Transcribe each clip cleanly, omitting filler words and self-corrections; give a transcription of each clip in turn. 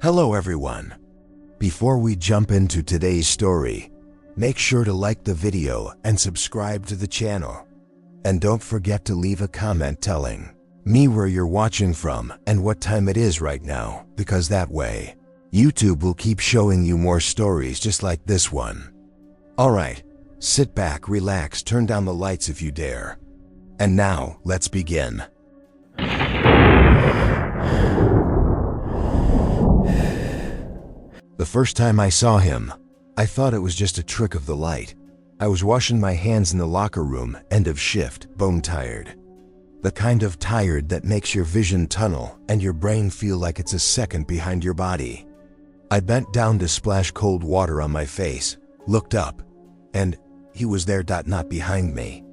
Hello everyone. Before we jump into today's story, make sure to like the video and subscribe to the channel. And don't forget to leave a comment telling me where you're watching from and what time it is right now, because that way, YouTube will keep showing you more stories just like this one. Alright, sit back, relax, turn down the lights if you dare. And now, let's begin. The first time I saw him, I thought it was just a trick of the light. I was washing my hands in the locker room, end of shift, bone tired. The kind of tired that makes your vision tunnel and your brain feel like it's a second behind your body. I bent down to splash cold water on my face, looked up, and he was there, not behind me.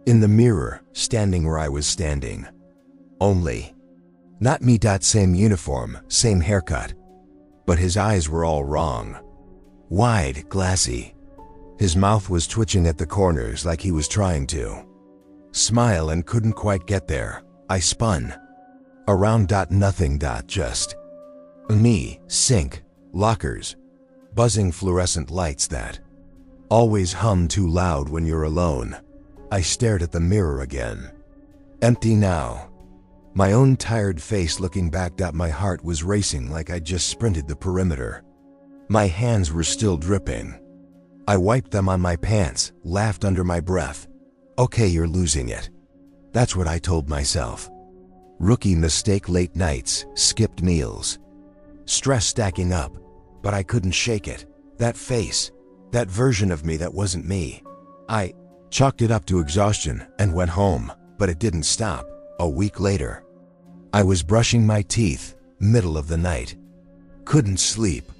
In the mirror, standing where I was standing. Only, not me. Same uniform, same haircut. But his eyes were all wrong. Wide, glassy. His mouth was twitching at the corners like he was trying to smile and couldn't quite get there. I spun around. Nothing. Just me, sink, lockers, buzzing fluorescent lights that always hum too loud when you're alone. I stared at the mirror again. Empty now. My own tired face looking back. My heart was racing like I'd just sprinted the perimeter. My hands were still dripping. I wiped them on my pants, laughed under my breath. Okay, you're losing it. That's what I told myself. Rookie mistake, late nights, skipped meals. Stress stacking up, but I couldn't shake it. That face, that version of me that wasn't me. I chalked it up to exhaustion and went home, but it didn't stop. A week later, I was brushing my teeth, middle of the night. Couldn't sleep.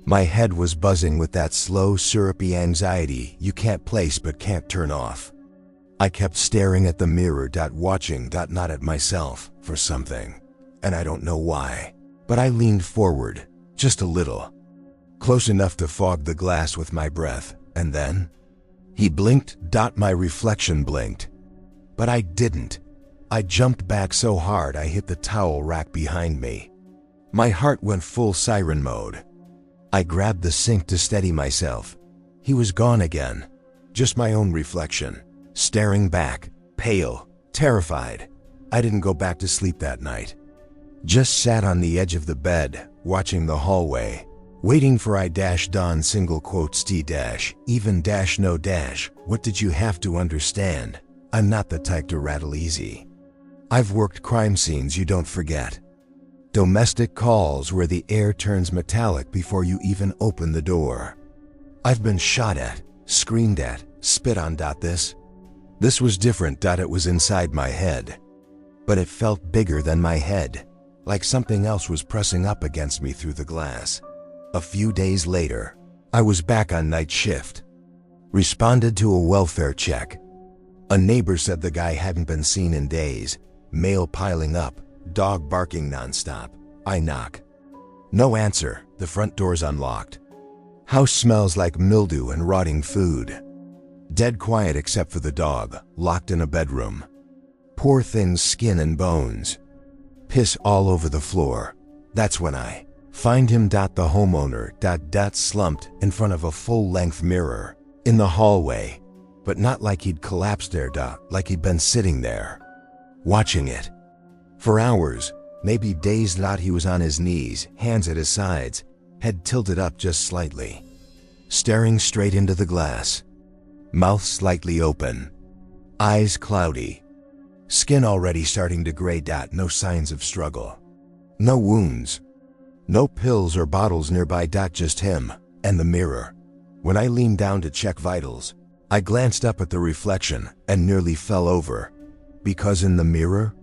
My head was buzzing with that slow, syrupy anxiety you can't place but can't turn off. I kept staring at the mirror, watching, not at myself, for something. And I don't know why, but I leaned forward, just a little. Close enough to fog the glass with my breath, and then he blinked. My reflection blinked. But I didn't. I jumped back so hard I hit the towel rack behind me. My heart went full siren mode. I grabbed the sink to steady myself. He was gone again. Just my own reflection, staring back, pale, terrified. I didn't go back to sleep that night. Just sat on the edge of the bed, watching the hallway, waiting for I-Don single quotes T-even no dash. What did you have to understand? I'm not the type to rattle easy. I've worked crime scenes you don't forget. Domestic calls where the air turns metallic before you even open the door. I've been shot at, screamed at, spit on. This was different. It was inside my head. But it felt bigger than my head, like something else was pressing up against me through the glass. A few days later, I was back on night shift. Responded to a welfare check. A neighbor said the guy hadn't been seen in days. Mail piling up, dog barking nonstop. I knock. No answer. The front door's unlocked. House smells like mildew and rotting food. Dead quiet except for the dog, locked in a bedroom. Poor thing's skin and bones. Piss all over the floor. That's when I find him. The homeowner, slumped in front of a full-length mirror, in the hallway. But not like he'd collapsed there, like he'd been sitting there, watching it. For hours, maybe days. He was on his knees, hands at his sides, head tilted up just slightly, staring straight into the glass. Mouth slightly open, eyes cloudy, skin already starting to gray. No signs of struggle, no wounds, no pills or bottles nearby. Just him and the mirror. When I leaned down to check vitals, I glanced up at the reflection and nearly fell over. Because in the mirror,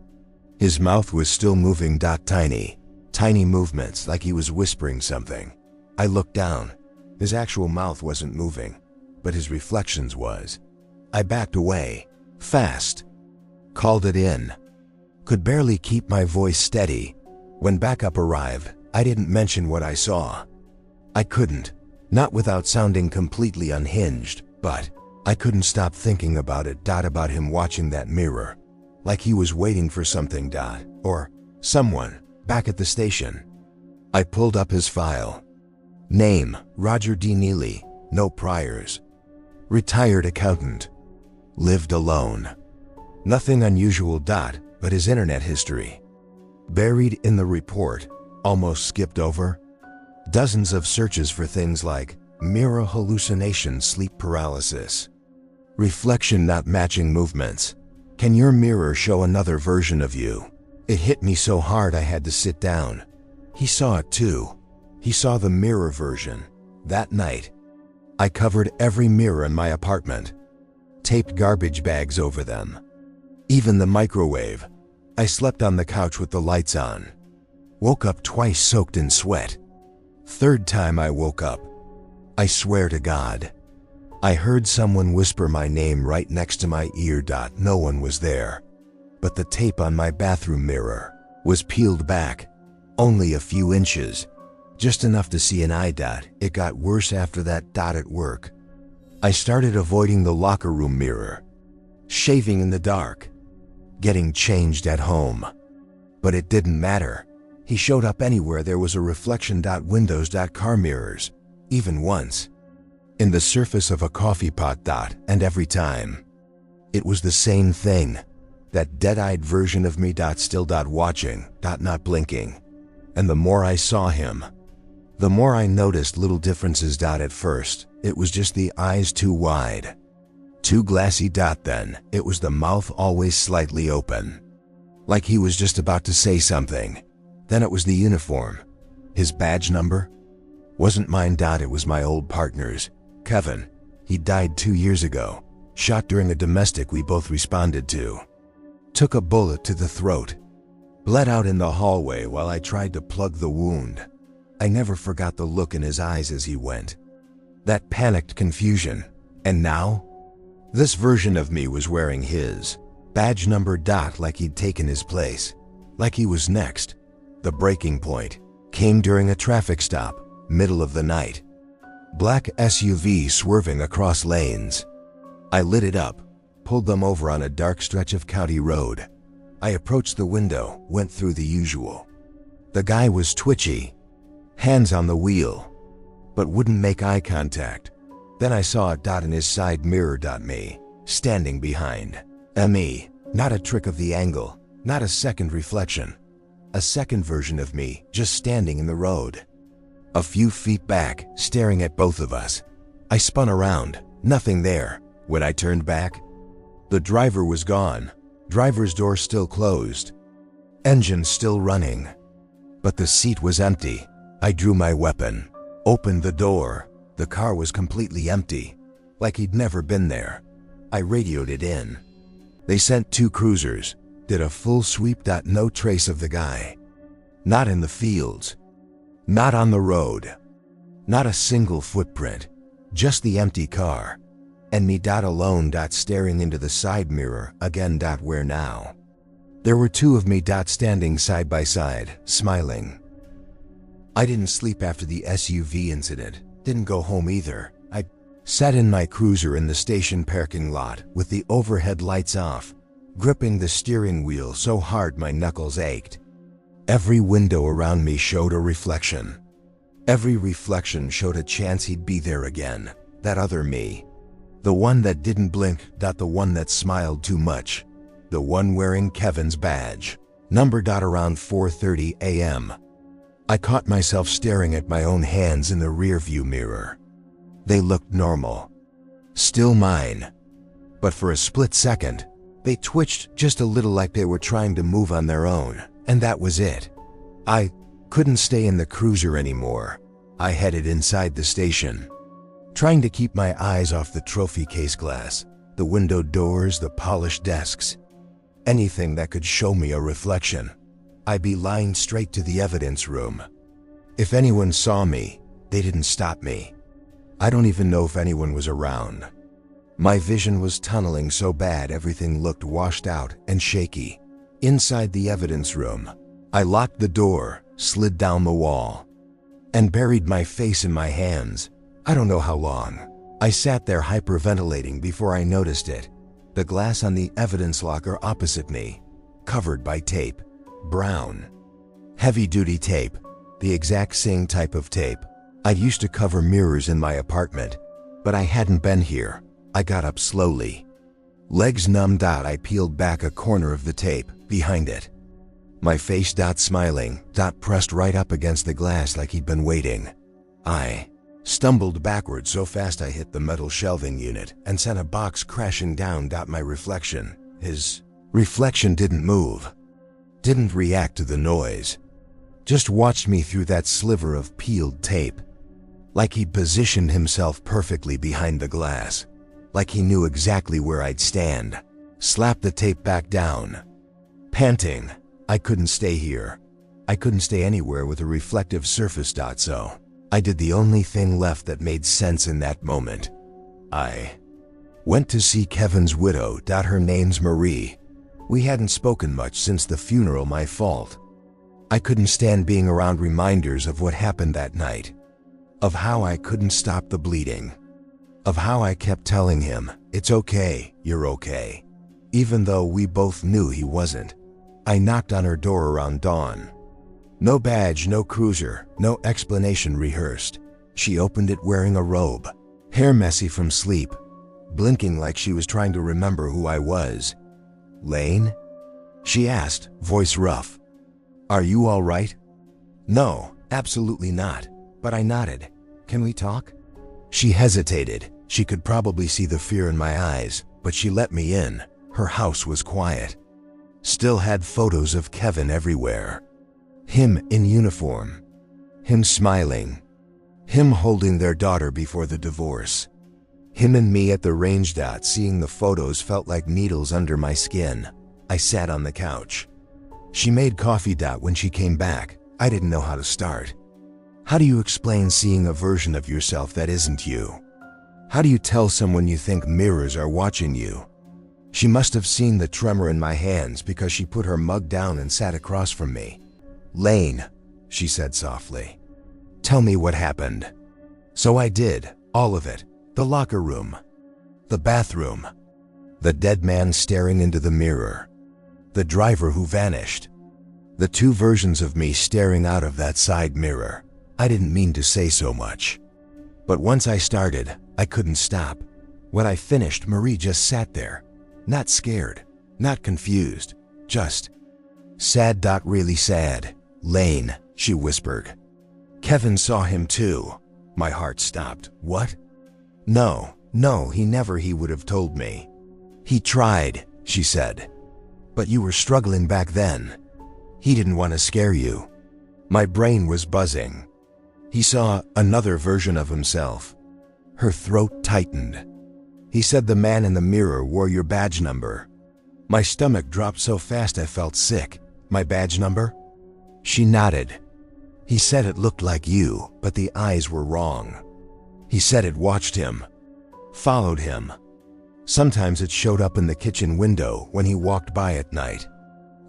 his mouth was still moving. Tiny movements like he was whispering something. I looked down. His actual mouth wasn't moving, but his reflections was. I backed away, fast. Called it in. Could barely keep my voice steady. When backup arrived, I didn't mention what I saw. I couldn't, not without sounding completely unhinged, but I couldn't stop thinking about it. About him watching that mirror, like he was waiting for something. Or someone, back at the station. I pulled up his file. Name, Roger D. Neely, no priors. Retired accountant. Lived alone. Nothing unusual. But his internet history. Buried in the report, almost skipped over. Dozens of searches for things like mirror hallucination, sleep paralysis, reflection not matching movements. Can your mirror show another version of you? It hit me so hard I had to sit down. He saw it too. He saw the mirror version. That night, I covered every mirror in my apartment, taped garbage bags over them. Even the microwave. I slept on the couch with the lights on. Woke up twice soaked in sweat. Third time I woke up, I swear to God, I heard someone whisper my name right next to my ear. No one was there, but the tape on my bathroom mirror was peeled back, only a few inches, just enough to see an eye. It got worse after that. At work, I started avoiding the locker room mirror, shaving in the dark, getting changed at home. But it didn't matter. He showed up anywhere there was a reflection. Windows. Car mirrors, even once, in the surface of a coffee pot. And every time, it was the same thing. That dead-eyed version of me. Still. Watching. Not blinking. And the more I saw him, the more I noticed little differences. At first, it was just the eyes too wide, too glassy. Then, it was the mouth always slightly open, like he was just about to say something. Then it was the uniform. His badge number wasn't mine. It was my old partner's, Kevin. He died 2 years ago, shot during a domestic we both responded to. Took a bullet to the throat. Bled out in the hallway while I tried to plug the wound. I never forgot the look in his eyes as he went. That panicked confusion. And now, this version of me was wearing his badge number. Like he'd taken his place, like he was next. The breaking point came during a traffic stop, middle of the night. Black SUV swerving across lanes. I lit it up, pulled them over on a dark stretch of county road. I approached the window, went through the usual. The guy was twitchy, hands on the wheel, but wouldn't make eye contact. Then I saw a. In his side mirror. Me, standing behind. Me, not a trick of the angle, not a second reflection. A second version of me, just standing in the road, a few feet back, staring at both of us. I spun around, nothing there. When I turned back, the driver was gone. Driver's door still closed, engine still running, but the seat was empty. I drew my weapon, opened the door. The car was completely empty, like he'd never been there. I radioed it in. They sent 2 cruisers, did a full sweep. No trace of the guy. Not in the fields. Not on the road. Not a single footprint. Just the empty car. And me. Alone. Staring into the side mirror again. Where now? There were 2 of me. Standing side by side, smiling. I didn't sleep after the SUV incident. Didn't go home either. I sat in my cruiser in the station parking lot with the overhead lights off, gripping the steering wheel so hard my knuckles ached. Every window around me showed a reflection. Every reflection showed a chance he'd be there again. That other me. The one that didn't blink. The one that smiled too much. The one wearing Kevin's badge number. Around 4:30 a.m. I caught myself staring at my own hands in the rearview mirror. They looked normal. Still mine. But for a split second, they twitched just a little, like they were trying to move on their own, and that was it. I couldn't stay in the cruiser anymore. I headed inside the station, trying to keep my eyes off the trophy case glass, the window doors, the polished desks. Anything that could show me a reflection. I'd be lying straight to the evidence room. If anyone saw me, they didn't stop me. I don't even know if anyone was around. My vision was tunneling so bad everything looked washed out and shaky. Inside the evidence room, I locked the door, slid down the wall, and buried my face in my hands. I don't know how long. I sat there hyperventilating before I noticed it. The glass on the evidence locker opposite me, covered by tape. Brown, heavy-duty tape. The exact same type of tape. I used to cover mirrors in my apartment, but I hadn't been here. I got up slowly. Legs numbed out, I peeled back a corner of the tape, behind it. My face smiling, pressed right up against the glass like he'd been waiting. I stumbled backwards so fast I hit the metal shelving unit and sent a box crashing down. My reflection, his reflection, didn't move, didn't react to the noise, just watched me through that sliver of peeled tape, like he'd positioned himself perfectly behind the glass, like he knew exactly where I'd stand. Slapped the tape back down. Panting, I couldn't stay here. I couldn't stay anywhere with a reflective surface. So I did the only thing left that made sense in that moment. I went to see Kevin's widow. Her name's Marie. We hadn't spoken much since the funeral. My fault. I couldn't stand being around reminders of what happened that night, of how I couldn't stop the bleeding, of how I kept telling him, "It's okay, you're okay," even though we both knew he wasn't. I knocked on her door around dawn. No badge, no cruiser, no explanation rehearsed. She opened it wearing a robe, hair messy from sleep, blinking like she was trying to remember who I was. "Lane?" she asked, voice rough. "Are you all right?" "No, absolutely not," but I nodded. "Can we talk?" She hesitated. She could probably see the fear in my eyes, but she let me in. Her house was quiet. Still had photos of Kevin everywhere. Him in uniform. Him smiling. Him holding their daughter before the divorce. Him and me at the range. Seeing the photos felt like needles under my skin. I sat on the couch. She made coffee. When she came back, I didn't know how to start. How do you explain seeing a version of yourself that isn't you? How do you tell someone you think mirrors are watching you? She must have seen the tremor in my hands because she put her mug down and sat across from me. "Lane," she said softly, "tell me what happened." So I did, all of it. The locker room, the bathroom, the dead man staring into the mirror, the driver who vanished, the two versions of me staring out of that side mirror. I didn't mean to say so much, but once I started, I couldn't stop. When I finished, Marie just sat there. Not scared, not confused, just sad. Really sad. "Lane," she whispered. "Kevin saw him too." My heart stopped. "What?" No, he would have told me. "He tried," she said. "But you were struggling back then. He didn't want to scare you." My brain was buzzing. "He saw another version of himself." Her throat tightened. "He said the man in the mirror wore your badge number." My stomach dropped so fast I felt sick. "My badge number?" She nodded. "He said it looked like you, but the eyes were wrong. He said it watched him, followed him. Sometimes it showed up in the kitchen window when he walked by at night."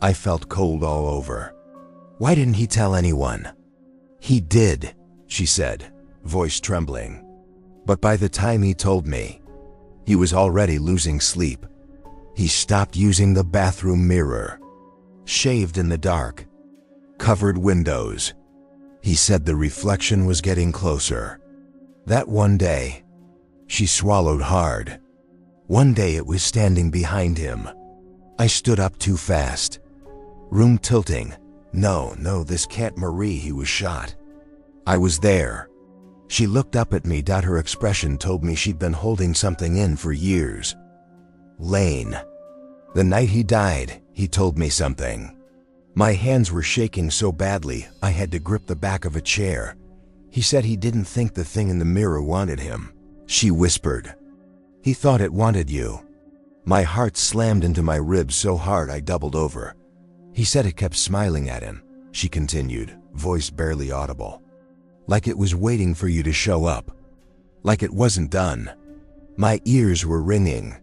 I felt cold all over. "Why didn't he tell anyone?" "He did," she said, voice trembling. "But by the time he told me, he was already losing sleep. He stopped using the bathroom mirror. Shaved in the dark. Covered windows. He said the reflection was getting closer. That one day," she swallowed hard, "one day it was standing behind him." I stood up too fast. Room tilting. No, this can't Marie, he was shot. I was there. She looked up at me. Her expression told me she'd been holding something in for years. "Lane. The night he died, he told me something." My hands were shaking so badly, I had to grip the back of a chair. "He said he didn't think the thing in the mirror wanted him," she whispered. "He thought it wanted you." My heart slammed into my ribs so hard I doubled over. "He said it kept smiling at him," she continued, voice barely audible. "Like it was waiting for you to show up. Like it wasn't done." My ears were ringing.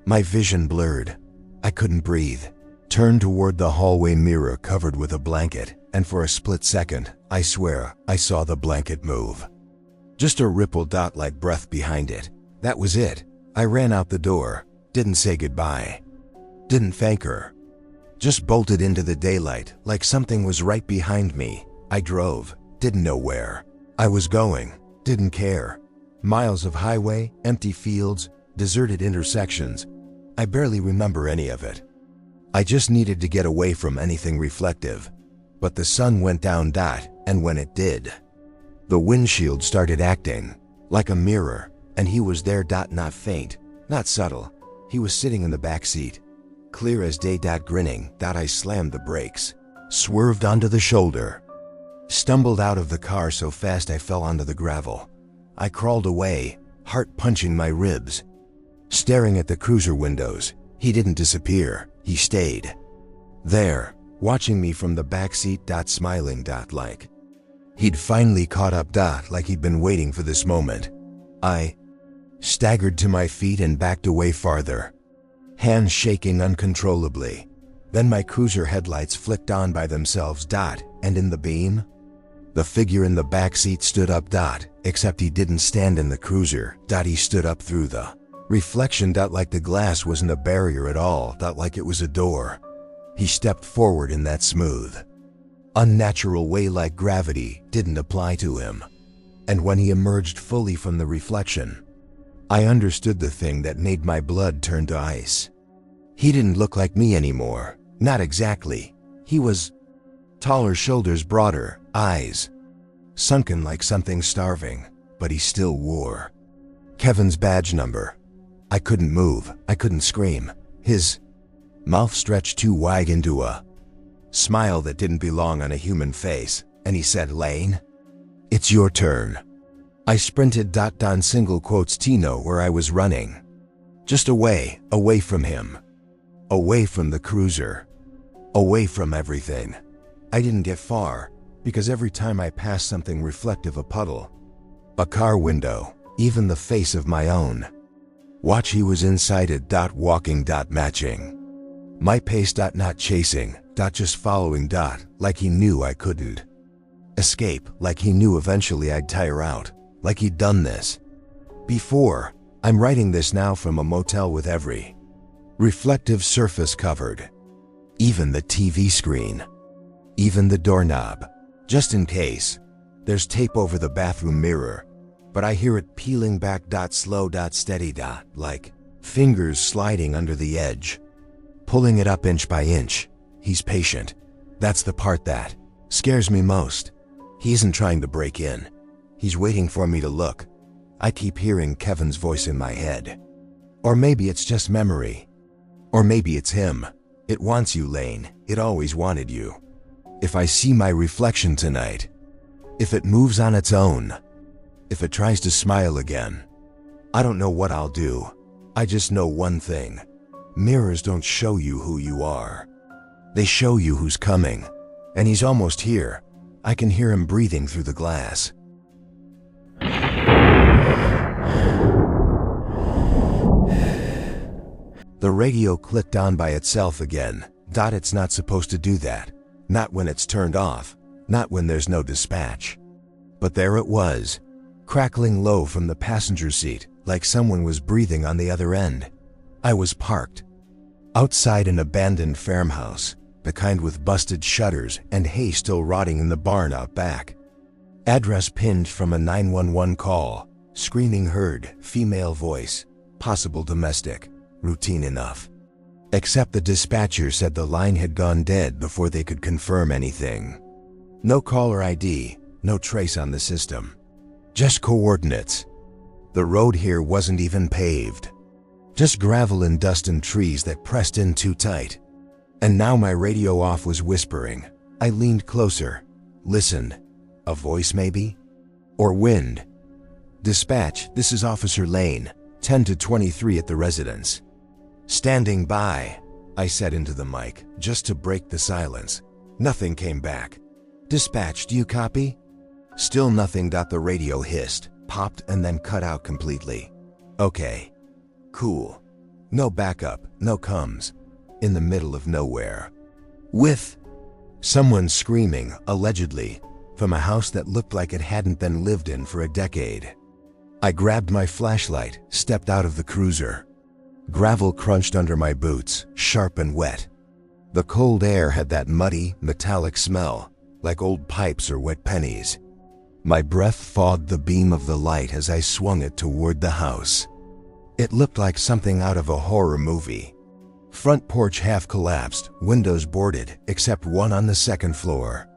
My vision blurred. I couldn't breathe. Turned toward the hallway mirror covered with a blanket, and for a split second, I swear, I saw the blanket move. Just a ripple like breath behind it. That was it. I ran out the door, didn't say goodbye. Didn't thank her. Just bolted into the daylight like something was right behind me. I drove, Didn't know where I was going. Didn't care. Miles of highway, empty fields, deserted intersections. I barely remember any of it. I just needed to get away from anything reflective. But the sun went down, and when it did, the windshield started acting like a mirror, and he was there, not faint, not subtle. He was sitting in the back seat, clear as day, grinning. I slammed the brakes, swerved onto the shoulder, stumbled out of the car so fast I fell onto the gravel. I crawled away, heart punching my ribs, staring at the cruiser windows. He didn't disappear. He stayed there, watching me from the back seat, smiling, like he'd finally caught up, like he'd been waiting for this moment. I staggered to my feet and backed away farther, hands shaking uncontrollably. Then my cruiser headlights flicked on by themselves, and in the beam, the figure in the back seat stood up, except he didn't stand in the cruiser, he stood up through the reflection, like the glass wasn't a barrier at all, like it was a door. He stepped forward in that smooth, unnatural way, like gravity didn't apply to him. And when he emerged fully from the reflection, I understood the thing that made my blood turn to ice. He didn't look like me anymore. Not exactly. He was taller, shoulders broader, eyes sunken like something starving, but he still wore Kevin's badge number. I couldn't move. I couldn't scream. His mouth stretched too wide into a smile that didn't belong on a human face, and he said, "Lane, it's your turn." I sprinted, on single quotes, Tino, where I was running. Just away from him. Away from the cruiser. Away from everything. I didn't get far, because every time I passed something reflective, a puddle, a car window, even the face of my own watch, he was inside it, walking, matching my pace, not chasing, just following, like he knew I couldn't escape, like he knew eventually I'd tire out, like he'd done this before. I'm writing this now from a motel with every reflective surface covered, even the TV screen, even the doorknob, just in case. There's tape over the bathroom mirror, but I hear it peeling back, slow, steady, like fingers sliding under the edge, pulling it up inch by inch. He's patient. That's the part that scares me most. He isn't trying to break in. He's waiting for me to look. I keep hearing Kevin's voice in my head. Or maybe it's just memory. Or maybe it's him. It wants you, Lane. It always wanted you. If I see my reflection tonight, if it moves on its own, if it tries to smile again, I don't know what I'll do. I just know one thing. Mirrors don't show you who you are. They show you who's coming. And he's almost here. I can hear him breathing through the glass. The radio clicked on by itself again. It's not supposed to do that. Not when it's turned off. Not when there's no dispatch. But there it was, crackling low from the passenger seat, like someone was breathing on the other end. I was parked outside an abandoned farmhouse, the kind with busted shutters and hay still rotting in the barn out back. Address pinned from a 911 call. Screaming heard, female voice, possible domestic. Routine enough. Except the dispatcher said the line had gone dead before they could confirm anything. No caller ID, no trace on the system. Just coordinates. The road here wasn't even paved. Just gravel and dust and trees that pressed in too tight. And now my radio off was whispering. I leaned closer, listened. A voice maybe? Or wind. "Dispatch, this is Officer Lane, 10 to 23 at the residence. Standing by," I said into the mic, just to break the silence. Nothing came back. "Dispatch, do you copy?" Still nothing. The radio hissed, popped, and then cut out completely. Okay. Cool. No backup, no comms. In the middle of nowhere. With someone screaming, allegedly, from a house that looked like it hadn't been lived in for a decade. I grabbed my flashlight, stepped out of the cruiser. Gravel crunched under my boots, sharp and wet. The cold air had that muddy, metallic smell, like old pipes or wet pennies. My breath fogged the beam of the light as I swung it toward the house. It looked like something out of a horror movie. Front porch half collapsed, windows boarded, except one on the second floor.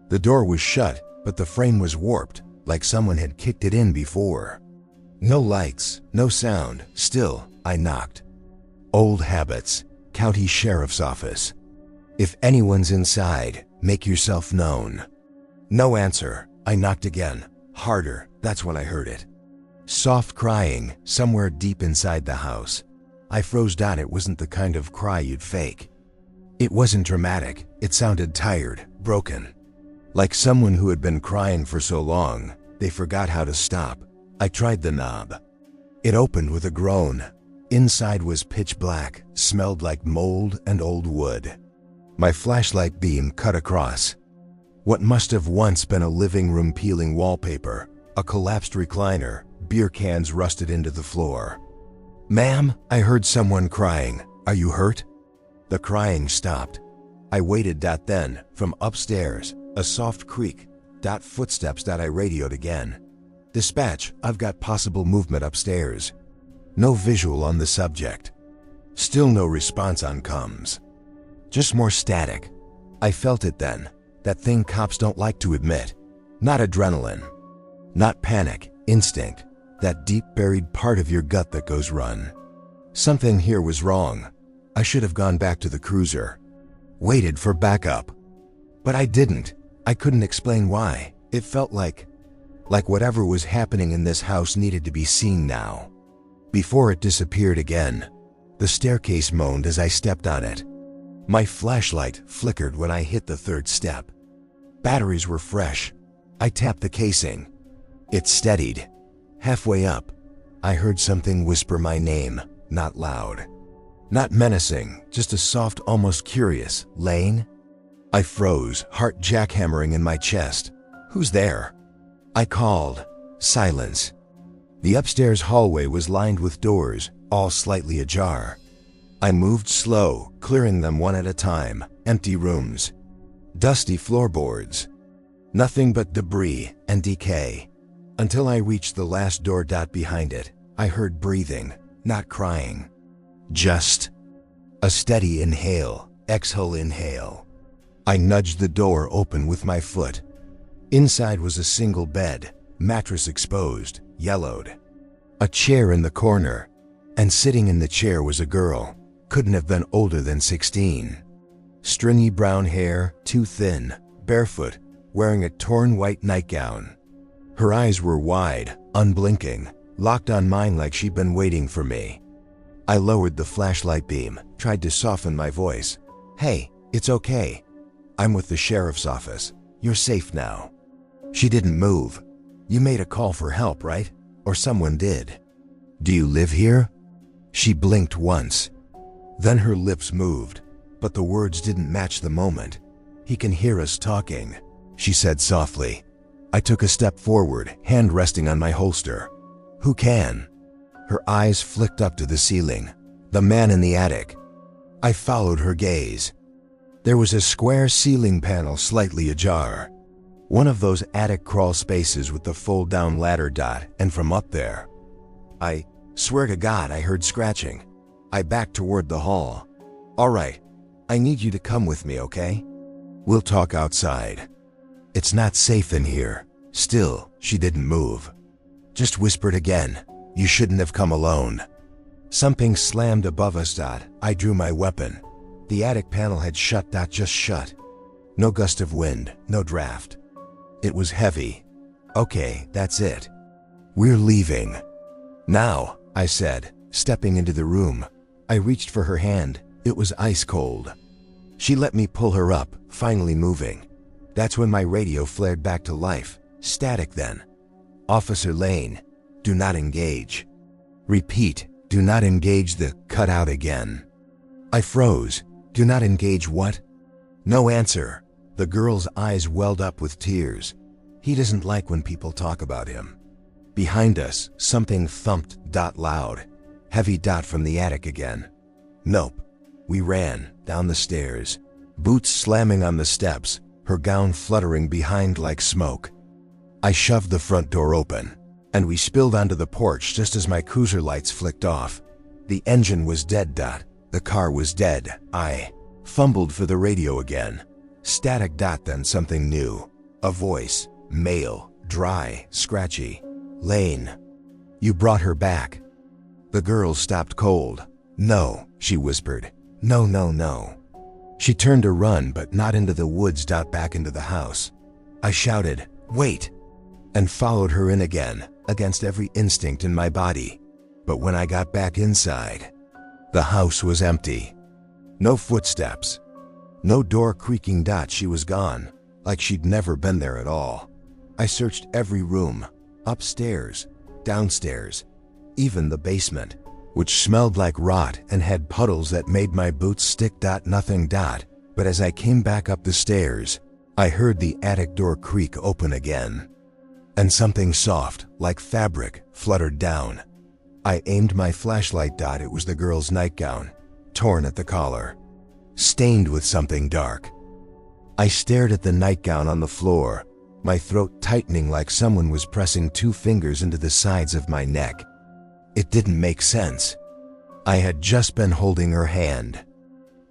The door was shut, but the frame was warped, like someone had kicked it in before. No lights, no sound. Still, I knocked. Old habits. County Sheriff's Office. If anyone's inside, make yourself known. No answer. I knocked again. Harder. That's when I heard it. Soft crying, somewhere deep inside the house. I froze down. It wasn't the kind of cry you'd fake. It wasn't dramatic. It sounded tired, broken. Like someone who had been crying for so long, they forgot how to stop. I tried the knob. It opened with a groan. Inside was pitch black, smelled like mold and old wood. My flashlight beam cut across. What must have once been a living room peeling wallpaper, a collapsed recliner, beer cans rusted into the floor. "Ma'am," I heard someone crying. "Are you hurt?" The crying stopped. I waited. Then, from upstairs, a soft creak. Footsteps. I radioed again. "Dispatch, I've got possible movement upstairs." No visual on the subject. Still no response on comms. Just more static. I felt it then. That thing cops don't like to admit. Not adrenaline. Not panic. Instinct. That deep buried part of your gut that goes run. Something here was wrong. I should have gone back to the cruiser. Waited for backup. But I didn't. I couldn't explain why. It felt like whatever was happening in this house needed to be seen now. Before it disappeared again. The staircase moaned as I stepped on it. My flashlight flickered when I hit the third step. Batteries were fresh. I tapped the casing. It steadied. Halfway up, I heard something whisper my name, not loud. Not menacing, just a soft, almost curious, "Lane?" I froze, heart jackhammering in my chest. "Who's there?" I called. Silence. The upstairs hallway was lined with doors, all slightly ajar. I moved slow, clearing them one at a time. Empty rooms. Dusty floorboards. Nothing but debris and decay. Until I reached the last door. Behind it, I heard breathing, not crying. Just a steady inhale, exhale, inhale. I nudged the door open with my foot. Inside was a single bed, mattress exposed, yellowed. A chair in the corner, and sitting in the chair was a girl. Couldn't have been older than 16. Stringy brown hair, too thin, barefoot, wearing a torn white nightgown. Her eyes were wide, unblinking, locked on mine like she'd been waiting for me. I lowered the flashlight beam, tried to soften my voice. "Hey, it's okay. I'm with the sheriff's office. You're safe now." She didn't move. "You made a call for help, right? Or someone did. Do you live here?" She blinked once. Then her lips moved, but the words didn't match the moment. "He can hear us talking," she said softly. I took a step forward, hand resting on my holster. "Who can?" Her eyes flicked up to the ceiling. "The man in the attic." I followed her gaze. There was a square ceiling panel slightly ajar. One of those attic crawl spaces with the fold-down ladder. And from up there, I swear to God, I heard scratching. I backed toward the hall. "All right, I need you to come with me, okay? We'll talk outside. It's not safe in here." Still, she didn't move. Just whispered again, "You shouldn't have come alone." Something slammed above us. I drew my weapon. The attic panel had shut. Just shut. No gust of wind, no draft. It was heavy. "Okay, that's it. We're leaving." "Now," I said, stepping into the room. I reached for her hand. It was ice cold. She let me pull her up, finally moving. That's when my radio flared back to life. Static then. "Officer Lane, do not engage." Repeat, "Do not engage." The cut out again. I froze. "Do not engage what?" No answer. The girl's eyes welled up with tears. "He doesn't like when people talk about him." Behind us, something thumped. Loud. Heavy. From the attic again. Nope. We ran, down the stairs. Boots slamming on the steps, her gown fluttering behind like smoke. I shoved the front door open, and we spilled onto the porch just as my cruiser lights flicked off. The engine was dead. The car was dead. I fumbled for the radio again. Static. Then something new. A voice. Male. Dry. Scratchy. Lane. You brought her back. The girl stopped cold. No, she whispered. No, no, no. She turned to run, but not into the woods. Back into the house. I shouted, wait, and followed her in again, against every instinct in my body. But when I got back inside, the house was empty. No footsteps. No door creaking. She was gone, like she'd never been there at all. I searched every room, upstairs, downstairs, even the basement, which smelled like rot and had puddles that made my boots stick. Nothing. But as I came back up the stairs, I heard the attic door creak open again, and something soft, like fabric, fluttered down. I aimed my flashlight. It was the girl's nightgown, torn at the collar, stained with something dark. I stared at the nightgown on the floor, my throat tightening like someone was pressing 2 fingers into the sides of my neck. It didn't make sense. I had just been holding her hand.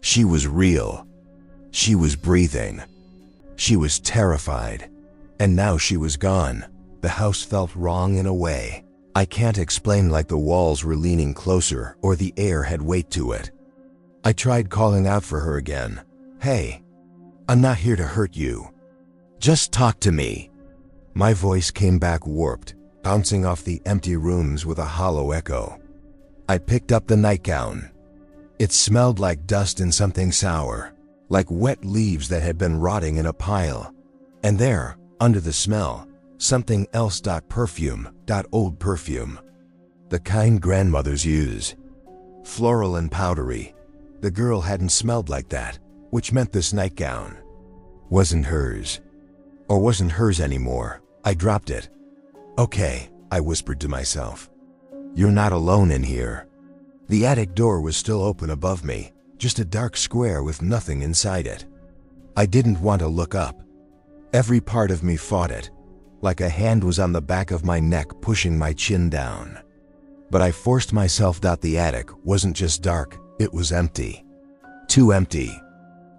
She was real. She was breathing. She was terrified. And now she was gone. The house felt wrong in a way I can't explain, like the walls were leaning closer or the air had weight to it. I tried calling out for her again. Hey, I'm not here to hurt you. Just talk to me. My voice came back warped, bouncing off the empty rooms with a hollow echo. I picked up the nightgown. It smelled like dust and something sour, like wet leaves that had been rotting in a pile. And there, under the smell, something else. Perfume. Old perfume. The kind grandmothers use. Floral and powdery. The girl hadn't smelled like that, which meant this nightgown wasn't hers. Or wasn't hers anymore. I dropped it. Okay, I whispered to myself. You're not alone in here. The attic door was still open above me, just a dark square with nothing inside it. I didn't want to look up. Every part of me fought it, like a hand was on the back of my neck pushing my chin down. But I forced myself. The attic wasn't just dark, it was empty. Too empty.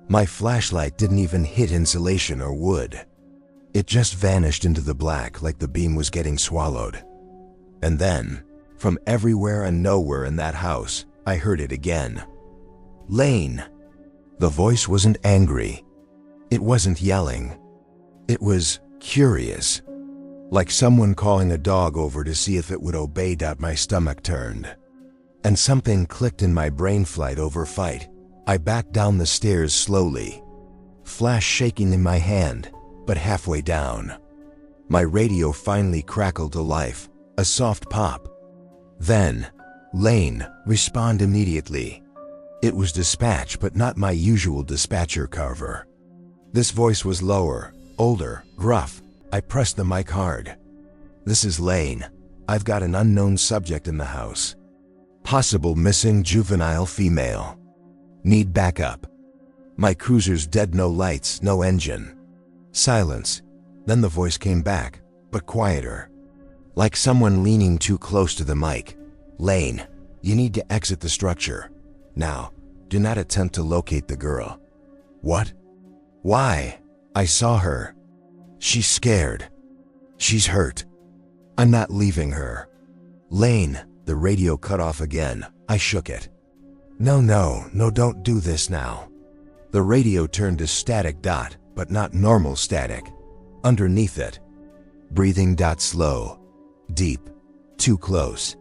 My flashlight didn't even hit insulation or wood. It just vanished into the black like the beam was getting swallowed. And then, from everywhere and nowhere in that house, I heard it again. Lane. The voice wasn't angry. It wasn't yelling. It was curious. Like someone calling a dog over to see if it would obey. My stomach turned. And something clicked in my brain. Flight over fight. I backed down the stairs slowly. Flash shaking in my hand, but halfway down. My radio finally crackled to life. A soft pop. Then, Lane, respond immediately. It was dispatch, but not my usual dispatcher cover. This voice was lower, older, gruff. I pressed the mic hard. This is Lane. I've got an unknown subject in the house. Possible missing juvenile female. Need backup. My cruiser's dead. No lights, no engine. Silence. Then the voice came back, but quieter. Like someone leaning too close to the mic. Lane, you need to exit the structure. Now, do not attempt to locate the girl. What? Why? I saw her. She's scared. She's hurt. I'm not leaving her. Lane, the radio cut off again. I shook it. No, don't do this now. The radio turned to static. But not normal static. Underneath it. Breathing. Slow. Deep. Too close.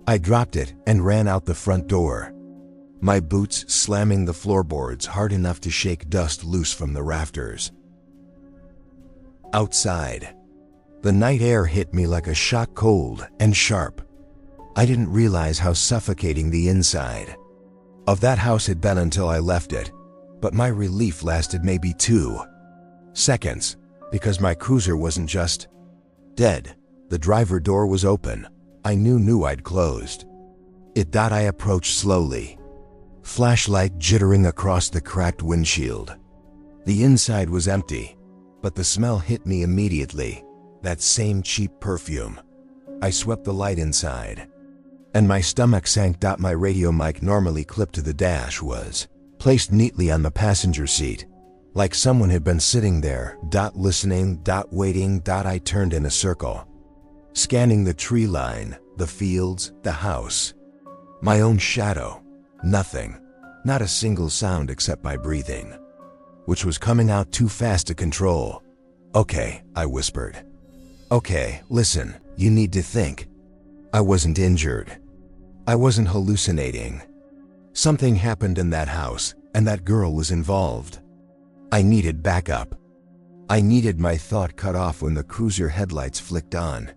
I dropped it and ran out the front door. My boots slamming the floorboards hard enough to shake dust loose from the rafters. Outside. The night air hit me like a shot, cold and sharp. I didn't realize how suffocating the inside of that house had been until I left it, but my relief lasted maybe 2 seconds, because my cruiser wasn't just dead. The driver door was open. I knew I'd closed it. I approached slowly. Flashlight jittering across the cracked windshield. The inside was empty, but the smell hit me immediately. That same cheap perfume. I swept the light inside, and my stomach sank. My radio mic, normally clipped to the dash, was placed neatly on the passenger seat, like someone had been sitting there, listening, waiting. I turned in a circle, scanning the tree line, the fields, the house. My own shadow. Nothing. Not a single sound except my breathing, which was coming out too fast to control. "Okay," I whispered. "Okay, listen, you need to think." I wasn't injured. I wasn't hallucinating. Something happened in that house, and that girl was involved. I needed backup. I needed my thought cut off when the cruiser headlights flicked on.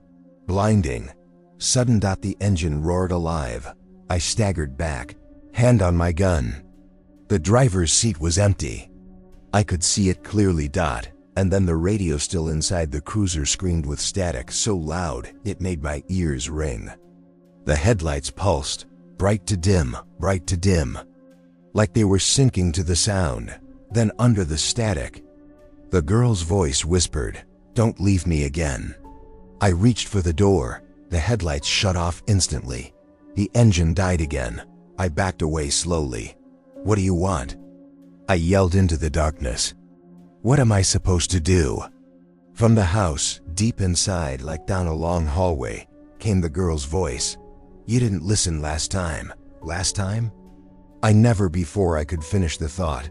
Blinding. Sudden. The engine roared alive. I staggered back, hand on my gun. The driver's seat was empty. I could see it clearly. And then the radio still inside the cruiser screamed with static so loud it made my ears ring. The headlights pulsed, bright to dim, like they were sinking to the sound. Then under the static, the girl's voice whispered, "Don't leave me again." I reached for the door. The headlights shut off instantly. The engine died again. I backed away slowly. "What do you want?" I yelled into the darkness. "What am I supposed to do?" From the house, deep inside, like down a long hallway, came the girl's voice. "You didn't listen last time." Last time? I never before I could finish the thought.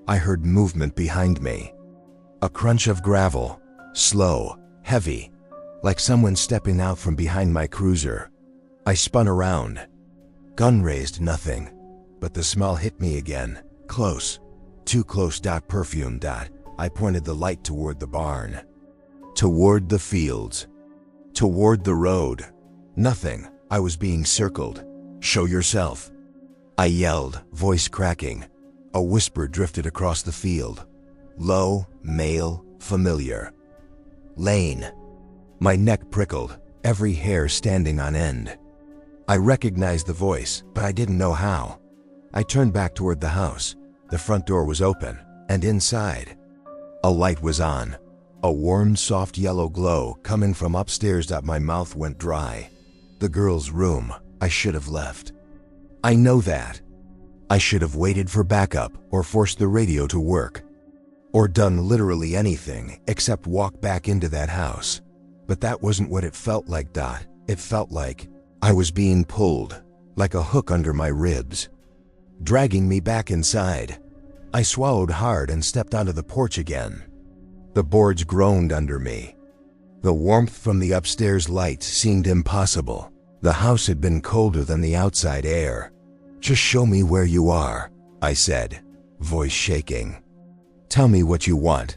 I heard movement behind me. A crunch of gravel, slow, heavy, like someone stepping out from behind my cruiser. I spun around. Gun raised, nothing. But the smell hit me again. Close. Too close. Perfume. I pointed the light toward the barn. Toward the fields. Toward the road. Nothing. I was being circled. "Show yourself," I yelled, voice cracking. A whisper drifted across the field. Low, male, familiar. "Lane." My neck prickled, every hair standing on end. I recognized the voice, but I didn't know how. I turned back toward the house. The front door was open, and inside, a light was on. A warm, soft yellow glow coming from upstairs. My mouth went dry. The girl's room. I should have left. I know that. I should have waited for backup, or forced the radio to work, or done literally anything except walk back into that house. But that wasn't what it felt like. It felt like I was being pulled, like a hook under my ribs, dragging me back inside. I swallowed hard and stepped onto the porch again. The boards groaned under me. The warmth from the upstairs light seemed impossible. The house had been colder than the outside air. "Just show me where you are," I said, voice shaking. "Tell me what you want."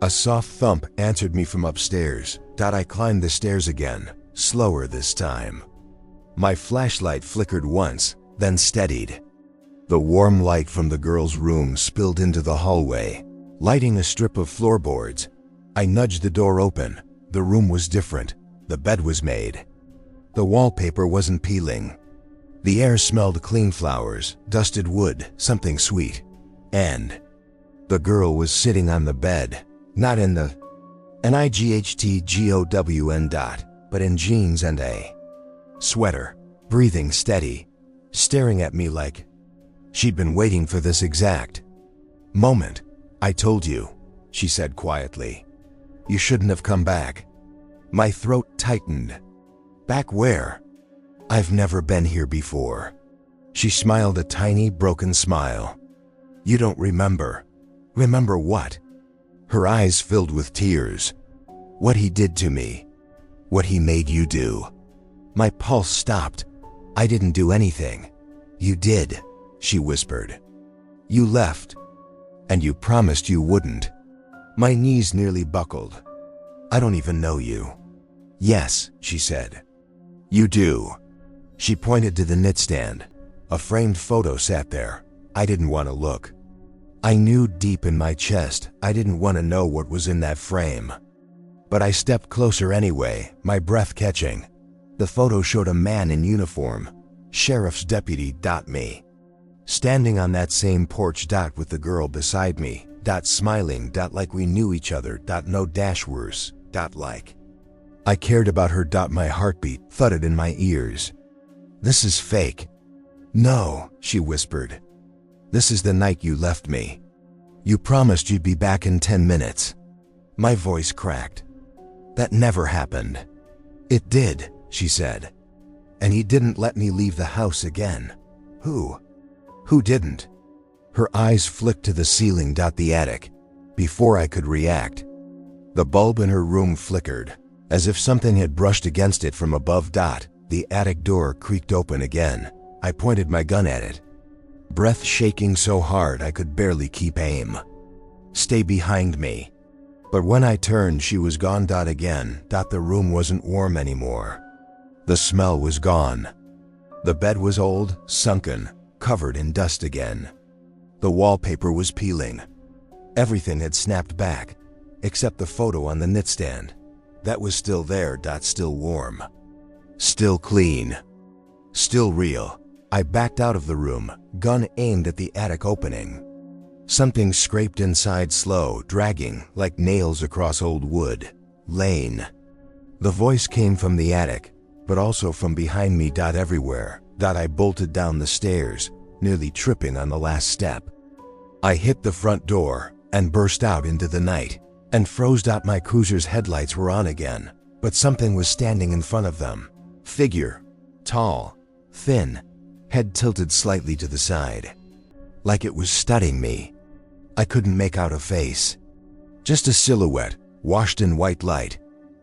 A soft thump answered me from upstairs. I climbed the stairs again, slower this time. My flashlight flickered once, then steadied. The warm light from the girl's room spilled into the hallway, lighting a strip of floorboards. I nudged the door open. The room was different. The bed was made. The wallpaper wasn't peeling. The air smelled clean flowers, dusted wood, something sweet. And the girl was sitting on the bed, not in the NIGHTGOWN. But in jeans and a sweater, breathing steady, staring at me like she'd been waiting for this exact moment. "I told you," she said quietly. "You shouldn't have come back." My throat tightened. "Back where? I've never been here before." She smiled a tiny, broken smile. "You don't remember." "Remember what?" Her eyes filled with tears. "What he did to me. What he made you do." My pulse stopped. "I didn't do anything." "You did," she whispered. "You left. And you promised you wouldn't." My knees nearly buckled. "I don't even know you." "Yes," she said. "You do." She pointed to the nightstand. A framed photo sat there. I didn't want to look. I knew deep in my chest I didn't want to know what was in that frame. But I stepped closer anyway, my breath catching. The photo showed a man in uniform, sheriff's deputy. Me. Standing on that same porch. With the girl beside me. Smiling. Like we knew each other. No dash worse. Like I cared about her. My heartbeat thudded in my ears. This is fake. No, she whispered. This is the night you left me. You promised you'd be back in 10 minutes. My voice cracked. That never happened. It did, she said. And he didn't let me leave the house again. Who? Who didn't? Her eyes flicked to the ceiling. The attic. Before I could react, the bulb in her room flickered, as if something had brushed against it from above. The attic door creaked open again. I pointed my gun at it, breath shaking so hard I could barely keep aim. Stay behind me. But when I turned, she was gone. Again. The room wasn't warm anymore. The smell was gone. The bed was old, sunken, covered in dust again. The wallpaper was peeling. Everything had snapped back, except the photo on the nightstand. That was still there. Still warm. Still clean. Still real. I backed out of the room, gun aimed at the attic opening. Something scraped inside, slow, dragging, like nails across old wood. Lane. The voice came from the attic, but also from behind me. Everywhere. I bolted down the stairs, nearly tripping on the last step. I hit the front door and burst out into the night, and froze. My cruiser's headlights were on again, but something was standing in front of them. Figure. Tall. Thin. Head tilted slightly to the side. Like it was studying me. I couldn't make out a face. Just a silhouette, washed in white light.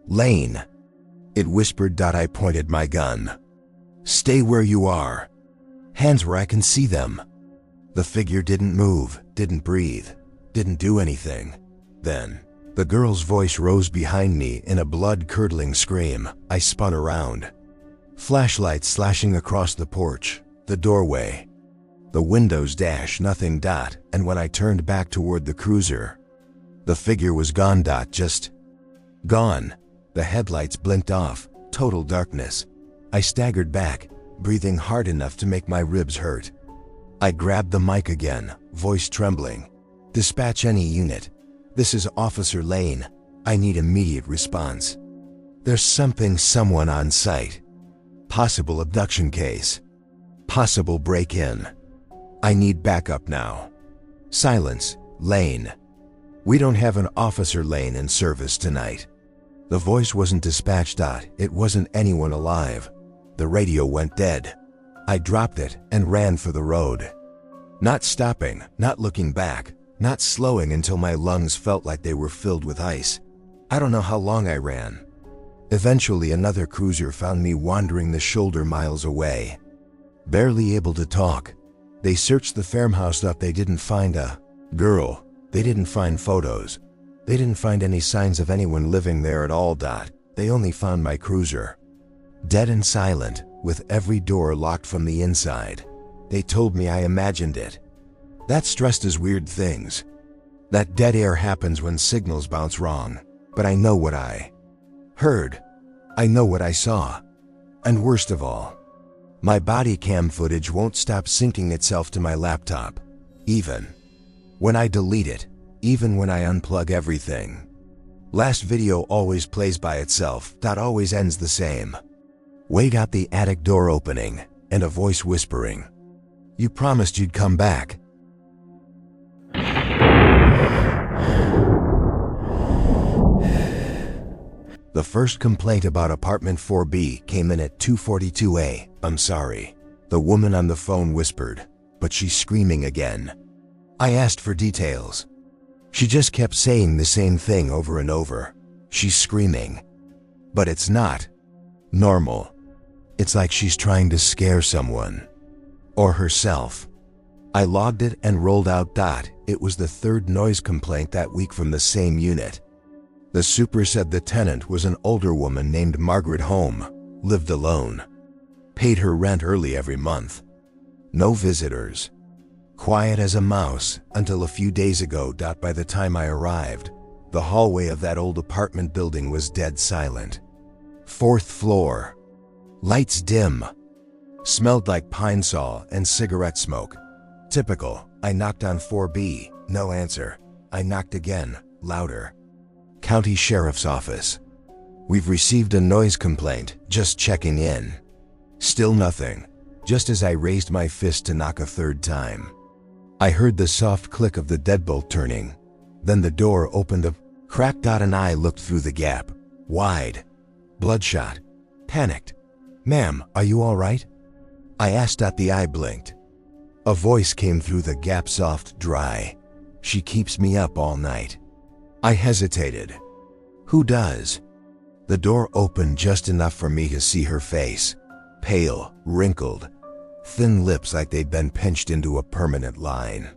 Lane. It whispered. I pointed my gun. Stay where you are. Hands where I can see them. The figure didn't move, didn't breathe, didn't do anything. Then, the girl's voice rose behind me in a blood-curdling scream. I spun around. Flashlights slashing across the porch, the doorway. The windows dash, nothing. And when I turned back toward the cruiser, the figure was gone. Just gone. The headlights blinked off, total darkness. I staggered back, breathing hard enough to make my ribs hurt. I grabbed the mic again, voice trembling. Dispatch any unit. This is Officer Lane. I need immediate response. There's someone on site. Possible abduction case. Possible break-in. I need backup now. Silence. Lane. We don't have an Officer Lane in service tonight. The voice wasn't dispatched. It wasn't anyone alive. The radio went dead. I dropped it and ran for the road. Not stopping, not looking back, not slowing until my lungs felt like they were filled with ice. I don't know how long I ran. Eventually, another cruiser found me wandering the shoulder miles away. Barely able to talk. They searched the farmhouse. They didn't find a girl. They didn't find photos. They didn't find any signs of anyone living there at all. They only found my cruiser. Dead and silent, with every door locked from the inside. They told me I imagined it. That's stressed as weird things. That dead air happens when signals bounce wrong. But I know what I heard. I know what I saw. And worst of all, my body cam footage won't stop syncing itself to my laptop. Even when I delete it. Even when I unplug everything. Last video always plays by itself. Always ends the same. Wait. The attic door opening, and a voice whispering, "You promised you'd come back." The first complaint about apartment 4B came in at 2:42 I'm sorry, the woman on the phone whispered, but she's screaming again. I asked for details. She just kept saying the same thing over and over. She's screaming. But it's not normal. It's like she's trying to scare someone. Or herself. I logged it and rolled out. It was the third noise complaint that week from the same unit. The super said the tenant was an older woman named Margaret Home, lived alone. Paid her rent early every month. No visitors. Quiet as a mouse until a few days ago. By the time I arrived, the hallway of that old apartment building was dead silent. 4th floor. Lights dim. Smelled like pine saw and cigarette smoke. Typical. I knocked on 4B. No answer. I knocked again, louder. County Sheriff's Office. We've received a noise complaint, just checking in. Still nothing, just as I raised my fist to knock a third time. I heard the soft click of the deadbolt turning. Then the door opened a crack. And I looked through the gap. Wide. Bloodshot. Panicked. "Ma'am, are you all right?" I asked. The eye blinked. A voice came through the gap, soft, dry. "She keeps me up all night." I hesitated. "Who does?" The door opened just enough for me to see her face. Pale, wrinkled, thin lips like they'd been pinched into a permanent line.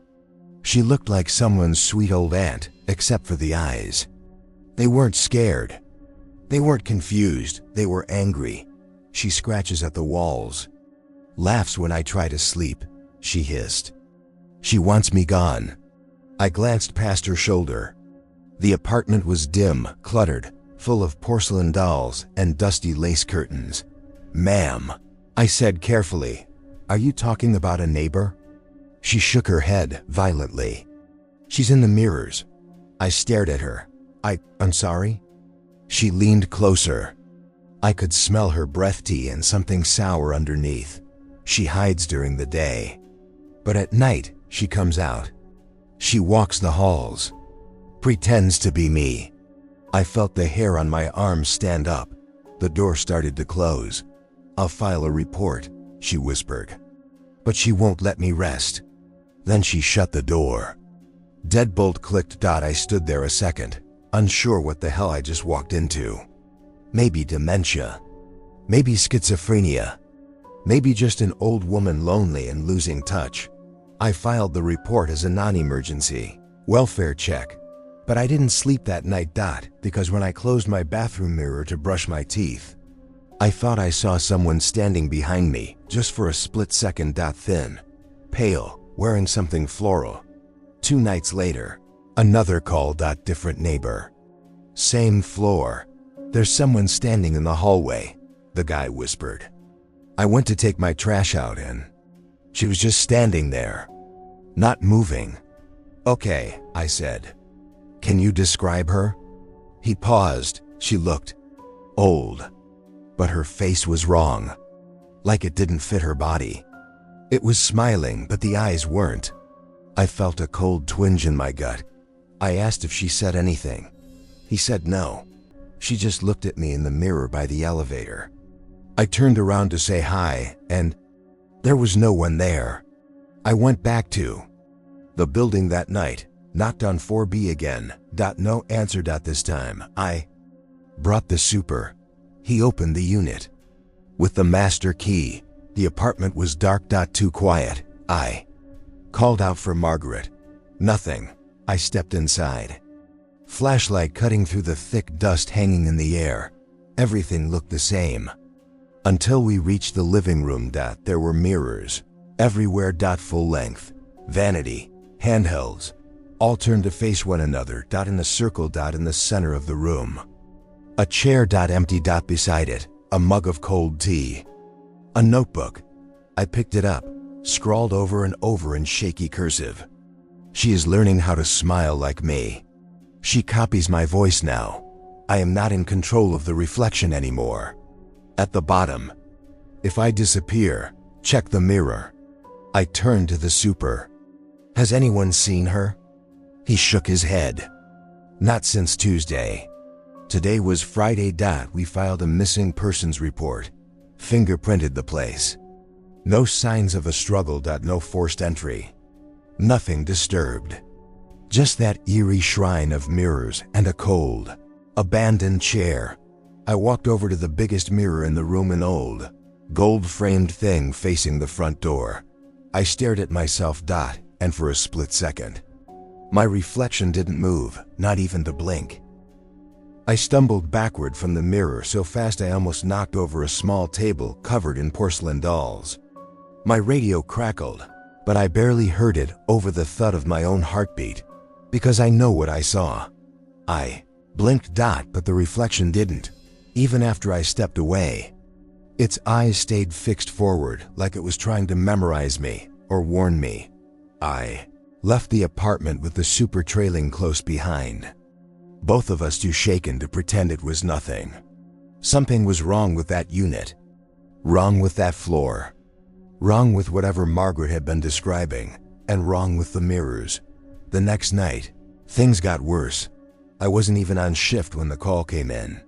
She looked like someone's sweet old aunt, except for the eyes. They weren't scared. They weren't confused. They were angry. She scratches at the walls. Laughs when I try to sleep, she hissed. "She wants me gone." I glanced past her shoulder. The apartment was dim, cluttered, full of porcelain dolls and dusty lace curtains. "Ma'am," I said carefully, "are you talking about a neighbor?" She shook her head violently. "She's in the mirrors." I stared at her. I'm sorry?" She leaned closer. I could smell her breath, tea and something sour underneath. She hides during the day, but at night she comes out. She walks the halls, pretends to be me. I felt the hair on my arms stand up. The door started to close. "I'll file a report," she whispered. "But she won't let me rest." Then she shut the door. Deadbolt clicked. I stood there a second, unsure what the hell I just walked into. Maybe dementia. Maybe schizophrenia. Maybe just an old woman lonely and losing touch. I filed the report as a non-emergency welfare check. But I didn't sleep that night. Because when I closed my bathroom mirror to brush my teeth, I thought I saw someone standing behind me, just for a split second. Thin, pale, wearing something floral. 2 nights later, another call. Different neighbor. Same floor. "There's someone standing in the hallway," the guy whispered. I went to take my trash out and she was just standing there, not moving. "Okay," I said. "Can you describe her?" He paused. She looked old, but her face was wrong, like it didn't fit her body. It was smiling, but the eyes weren't. I felt a cold twinge in my gut. I asked if she said anything. He said no. She just looked at me in the mirror by the elevator. I turned around to say hi, and there was no one there. I went back to the building that night, knocked on 4B again. No answer. This time, I brought the super. He opened the unit with the master key. The apartment was dark. Too quiet. I called out for Margaret. Nothing. I stepped inside. Flashlight cutting through the thick dust hanging in the air. Everything looked the same. Until we reached the living room. There were mirrors everywhere. Full length. Vanity. Handhelds. All turned to face one another. In a circle. In the center of the room. A chair. Empty. Beside it, a mug of cold tea. A notebook. I picked it up, scrawled over and over in shaky cursive. "She is learning how to smile like me. She copies my voice now. I am not in control of the reflection anymore." At the bottom, "If I disappear, check the mirror." I turned to the super. "Has anyone seen her?" He shook his head. "Not since Tuesday. Today was Friday. We filed a missing persons report. Fingerprinted the place. No signs of a struggle. No forced entry. Nothing disturbed. Just that eerie shrine of mirrors and a cold, abandoned chair." I walked over to the biggest mirror in the room, an old, gold-framed thing facing the front door. I stared at myself. And for a split second, my reflection didn't move, not even to blink. I stumbled backward from the mirror so fast I almost knocked over a small table covered in porcelain dolls. My radio crackled, but I barely heard it over the thud of my own heartbeat, because I know what I saw. I blinked. But the reflection didn't, even after I stepped away. Its eyes stayed fixed forward, like it was trying to memorize me or warn me. I left the apartment with the super trailing close behind. Both of us too shaken to pretend it was nothing. Something was wrong with that unit. Wrong with that floor. Wrong with whatever Margaret had been describing, and wrong with the mirrors. The next night, things got worse. I wasn't even on shift when the call came in.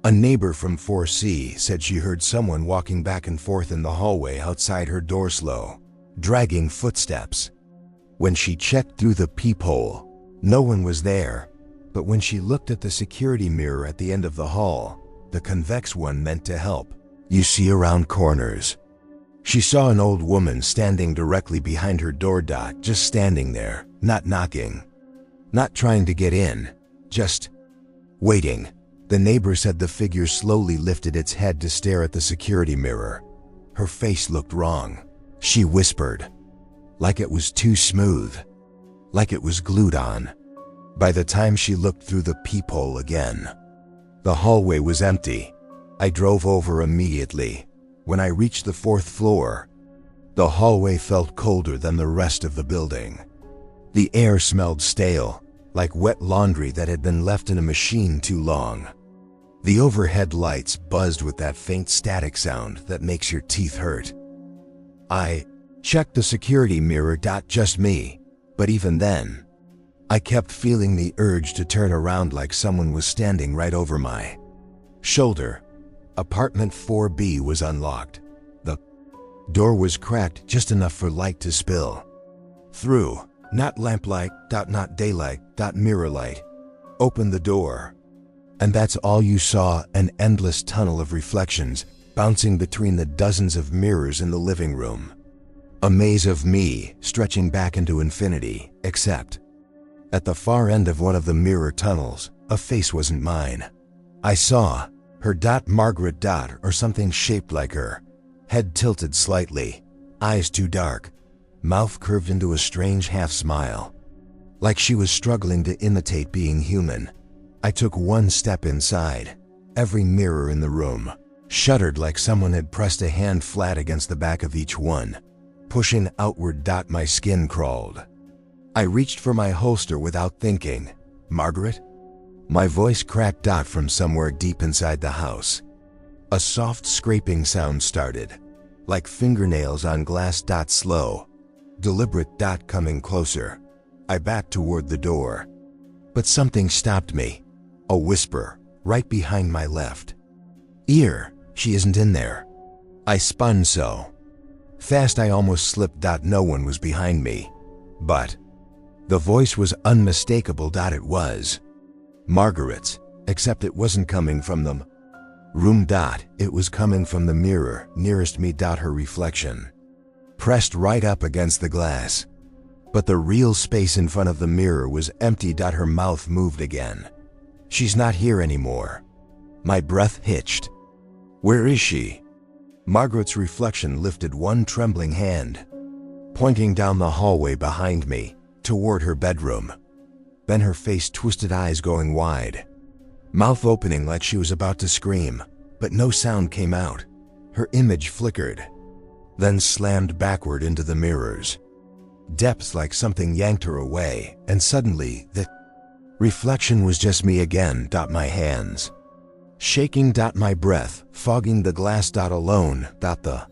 A neighbor from 4C said she heard someone walking back and forth in the hallway outside her door slow, dragging footsteps. When she checked through the peephole, no one was there, but when she looked at the security mirror at the end of the hall, the convex one meant to help you see around corners. She saw an old woman standing directly behind her door, just standing there, not knocking, not trying to get in, just waiting. The neighbor said the figure slowly lifted its head to stare at the security mirror. Her face looked wrong. She whispered, like it was too smooth, like it was glued on. By the time she looked through the peephole again, the hallway was empty. I drove over immediately. When I reached the 4th floor, the hallway felt colder than the rest of the building. The air smelled stale, like wet laundry that had been left in a machine too long. The overhead lights buzzed with that faint static sound that makes your teeth hurt. I checked the security mirror, just me, but even then, I kept feeling the urge to turn around like someone was standing right over my shoulder. Apartment 4B was unlocked. The door was cracked just enough for light to spill through. Not lamplight, not daylight, mirror light. Open the door. And that's all you saw, an endless tunnel of reflections bouncing between the dozens of mirrors in the living room. A maze of me stretching back into infinity, except at the far end of one of the mirror tunnels, a face wasn't mine. I saw her, Margaret, or something shaped like her, head tilted slightly, eyes too dark, mouth curved into a strange half smile, like she was struggling to imitate being human. I took one step inside. Every mirror in the room shuddered like someone had pressed a hand flat against the back of each one, pushing outward. My skin crawled. I reached for my holster without thinking. Margaret? My voice cracked from somewhere deep inside the house. A soft scraping sound started, like fingernails on glass. Slow, deliberate. Coming closer. I backed toward the door, but something stopped me. A whisper, right behind my left ear. She isn't in there. I spun so fast I almost slipped. No one was behind me, but the voice was unmistakable. It was Margaret's, except it wasn't coming from the room. It was coming from the mirror nearest me. Her reflection pressed right up against the glass, but the real space in front of the mirror was empty. Her mouth moved again. She's not here anymore. My breath hitched. Where is she? Margaret's reflection lifted one trembling hand, pointing down the hallway behind me, toward her bedroom. Then her face twisted, eyes going wide, mouth opening like she was about to scream, but no sound came out. Her image flickered, then slammed backward into the mirrors. Depths, like something yanked her away, and suddenly the reflection was just me again. My hands shaking. My breath fogging the glass. Alone. The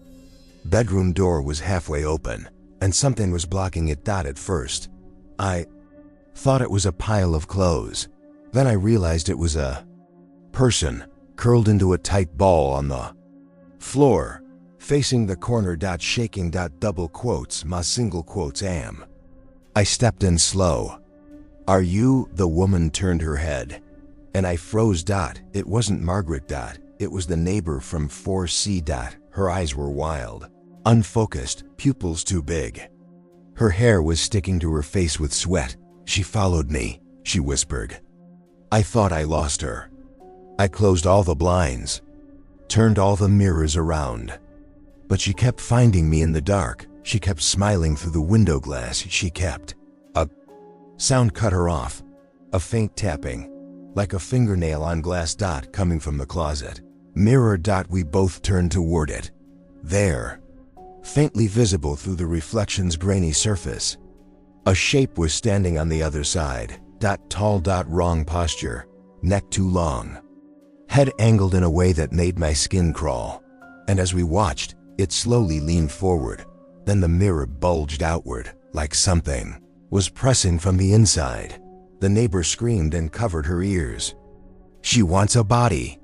bedroom door was halfway open, and something was blocking it. At first, I thought it was a pile of clothes. Then I realized it was a person, curled into a tight ball on the floor, facing the corner. Shaking. Double quotes, ma single quotes am. I stepped in slow. Are you? The woman turned her head, and I froze. It wasn't Margaret. It was the neighbor from 4C. Her eyes were wild, unfocused, pupils too big. Her hair was sticking to her face with sweat. She followed me, she whispered. I thought I lost her. I closed all the blinds, turned all the mirrors around. But she kept finding me in the dark. She kept smiling through the window glass. She kept. A sound cut her off. A faint tapping, like a fingernail on glass. Coming from the closet. Mirror. We both turned toward it. There, faintly visible through the reflection's grainy surface, a shape was standing on the other side. Tall. Wrong posture, neck too long, head angled in a way that made my skin crawl. And as we watched, it slowly leaned forward. Then the mirror bulged outward, like something was pressing from the inside. The neighbor screamed and covered her ears. "She wants a body."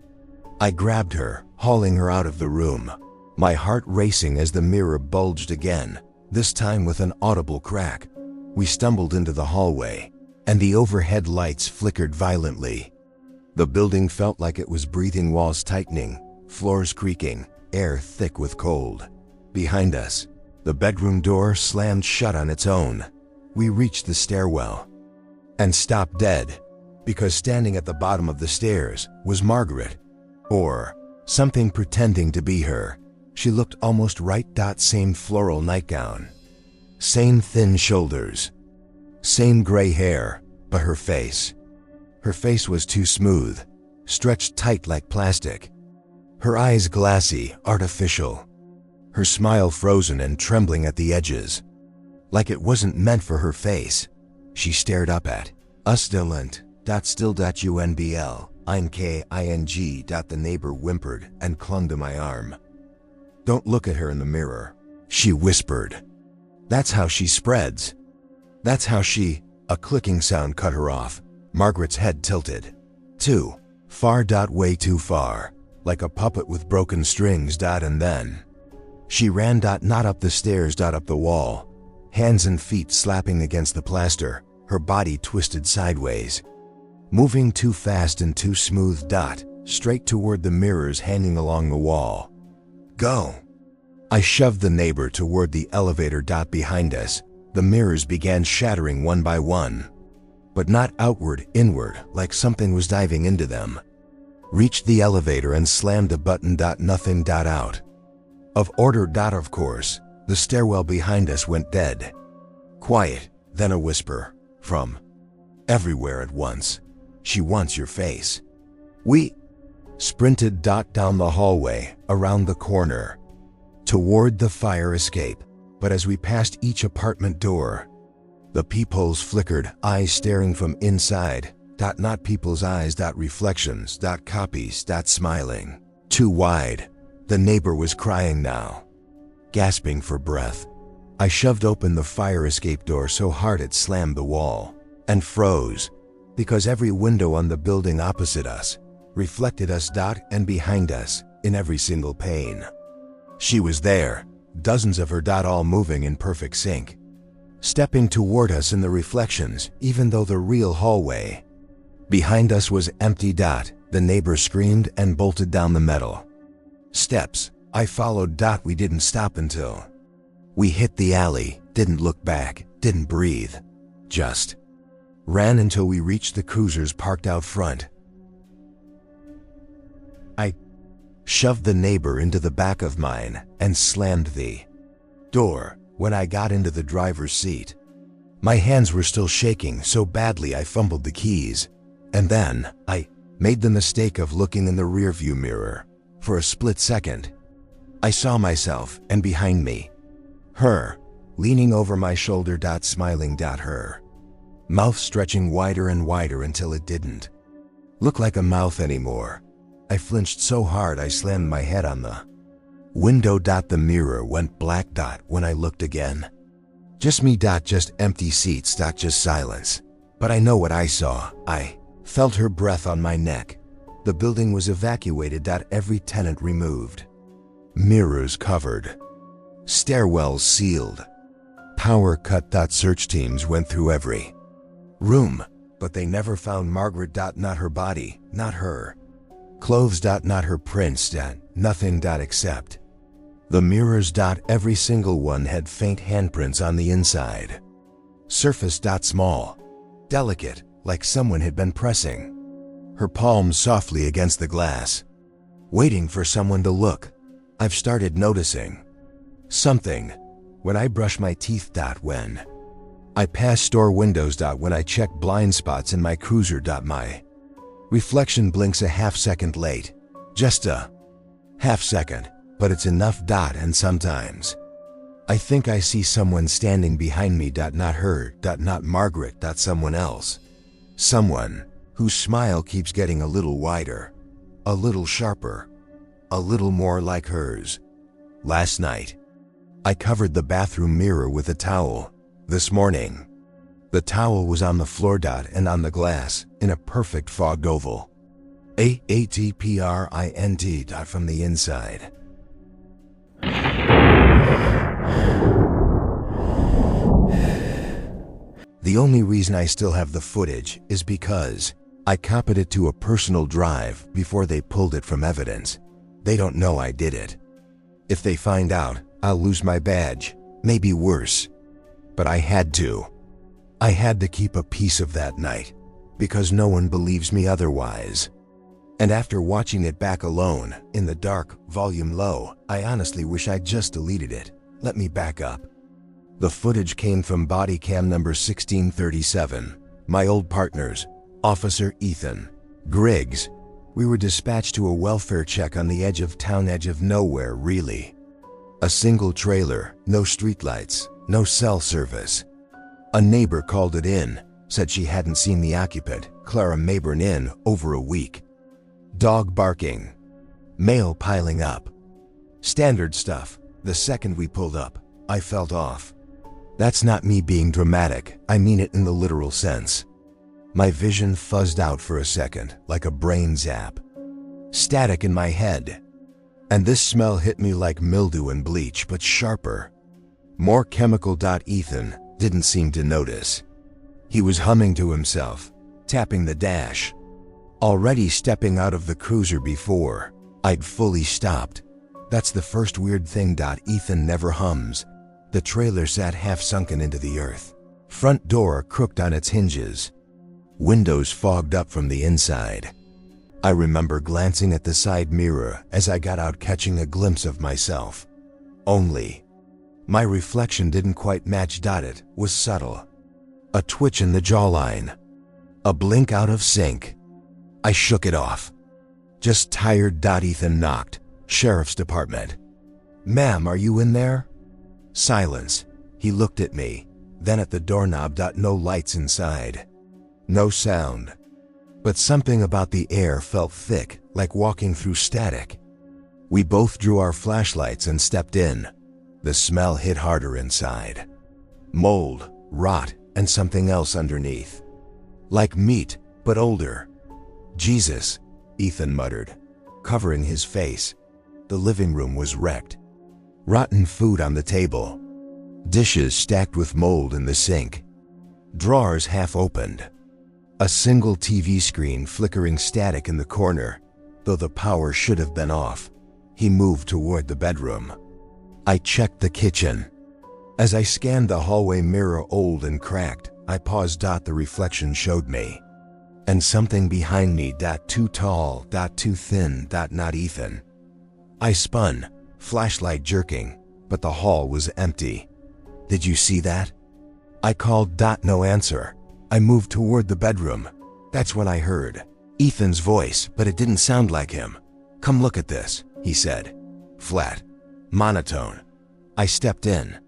I grabbed her, hauling her out of the room, my heart racing as the mirror bulged again, this time with an audible crack. We stumbled into the hallway, and the overhead lights flickered violently. The building felt like it was breathing, walls tightening, floors creaking, air thick with cold. Behind us, the bedroom door slammed shut on its own. We reached the stairwell and stopped dead, because standing at the bottom of the stairs was Margaret, or something pretending to be her. She looked almost right. Same floral nightgown, same thin shoulders, same gray hair, but her face was too smooth, stretched tight like plastic. Her eyes glassy, artificial. Her smile frozen and trembling at the edges, like it wasn't meant for her face. She stared up at us. Still.unbl, einking. The neighbor whimpered and clung to my arm. "Don't look at her in the mirror," she whispered. "That's how she spreads. That's how she—" A clicking sound cut her off. Margaret's head tilted. Too far. Way too far. Like a puppet with broken strings. And then she ran. Not up the stairs. Up the wall. Hands and feet slapping against the plaster. Her body twisted sideways. Moving too fast and too smooth. Straight toward the mirrors hanging along the wall. "Go." I shoved the neighbor toward the elevator. Behind us, the mirrors began shattering one by one. But not outward, inward, like something was diving into them. Reached the elevator and slammed a button. Nothing. Out of order. Of course, the stairwell behind us went dead. Quiet, then a whisper from everywhere at once. "She wants your face." We sprinted. Down the hallway, around the corner, toward the fire escape. But as we passed each apartment door, the peepholes flickered, eyes staring from inside. Not people's eyes. Reflections. Copies. Smiling. Too wide. The neighbor was crying now, gasping for breath. I shoved open the fire escape door so hard it slammed the wall, and froze, because every window on the building opposite us reflected us. And behind us, in every single pane, she was there, dozens of her. All moving in perfect sync, stepping toward us in the reflections, even though the real hallway behind us was empty. The neighbor screamed and bolted down the metal steps. I followed. We didn't stop until we hit the alley, didn't look back, didn't breathe, just ran until we reached the cruisers parked out front. I shoved the neighbor into the back of mine and slammed the door when I got into the driver's seat. My hands were still shaking so badly I fumbled the keys. And then I made the mistake of looking in the rearview mirror. For a split second, I saw myself, and behind me, her, leaning over my shoulder. Smiling. Her mouth stretching wider and wider until it didn't look like a mouth anymore. I flinched so hard I slammed my head on the window. The mirror went black. When I looked again, just me. Just empty seats. Just silence. But I know what I saw. I felt her breath on my neck. The building was evacuated. Every tenant removed. Mirrors covered. Stairwells sealed. Power cut. Search teams went through every room, but they never found Margaret. Not her body, not her clothes. Not her prints. Nothing. Except the mirrors. Every single one had faint handprints on the inside. Surface. Small, delicate, like someone had been pressing her palms softly against the glass, waiting for someone to look. I've started noticing something when I brush my teeth. When I pass store windows. When I check blind spots in my cruiser. My reflection blinks a half second late. Just a half second, but it's enough. And sometimes I think I see someone standing behind me. Not her. Not Margaret. Someone else. Someone whose smile keeps getting a little wider, A little sharper. A little more like hers. Last night, I covered the bathroom mirror with a towel. This morning, the towel was on the floor and on the glass in a perfect fogged oval. AATPRINT from the inside. The only reason I still have the footage is because I copied it to a personal drive before they pulled it from evidence. They don't know I did it. If they find out, I'll lose my badge, maybe worse. But I had to. I had to keep a piece of that night, because no one believes me otherwise. And after watching it back alone, in the dark, volume low, I honestly wish I'd just deleted it. Let me back up. The footage came from body cam number 1637. My old partners, Officer Ethan, Griggs. We were dispatched to a welfare check on the edge of town, edge of nowhere, really. A single trailer, no streetlights, no cell service. A neighbor called it in, said she hadn't seen the occupant, Clara Mayburn, in over a week. Dog barking. Mail piling up. Standard stuff. The second we pulled up, I felt off. That's not me being dramatic, I mean it in the literal sense. My vision fuzzed out for a second, like a brain zap. Static in my head. And this smell hit me like mildew and bleach, but sharper. More chemical. Ethan didn't seem to notice. He was humming to himself, tapping the dash. Already stepping out of the cruiser before I'd fully stopped. That's the first weird thing. Ethan never hums. The trailer sat half sunken into the earth. Front door crooked on its hinges. Windows fogged up from the inside. I remember glancing at the side mirror as I got out, catching a glimpse of myself. Only, my reflection didn't quite match. It was subtle. A twitch in the jawline. A blink out of sync. I shook it off. Just tired. Ethan knocked. Sheriff's Department. Ma'am, are you in there? Silence. He looked at me, then at the doorknob. No lights inside. No sound. But something about the air felt thick, like walking through static. We both drew our flashlights and stepped in. The smell hit harder inside. Mold, rot, and something else underneath. Like meat, but older. Jesus, Ethan muttered, covering his face. The living room was wrecked. Rotten food on the table. Dishes stacked with mold in the sink. Drawers half opened. A single TV screen flickering static in the corner, though the power should have been off. He moved toward the bedroom. I checked the kitchen. As I scanned the hallway mirror, old and cracked, I paused. The reflection showed me. And something behind me. Too tall, too thin, not Ethan. I spun, flashlight jerking, but the hall was empty. Did you see that? I called. No answer. I moved toward the bedroom. That's when I heard Ethan's voice, but it didn't sound like him. Come look at this, he said. Flat. Monotone. I stepped in.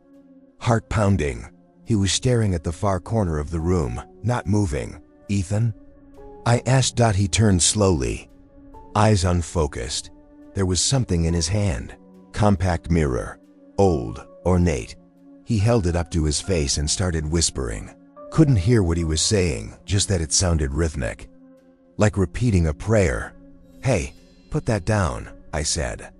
Heart pounding. He was staring at the far corner of the room, not moving. Ethan? I asked. He turned slowly. Eyes unfocused. There was something in his hand. Compact mirror. Old, ornate. He held it up to his face and started whispering. Couldn't hear what he was saying, just that it sounded rhythmic. Like repeating a prayer. Hey, put that down, I said.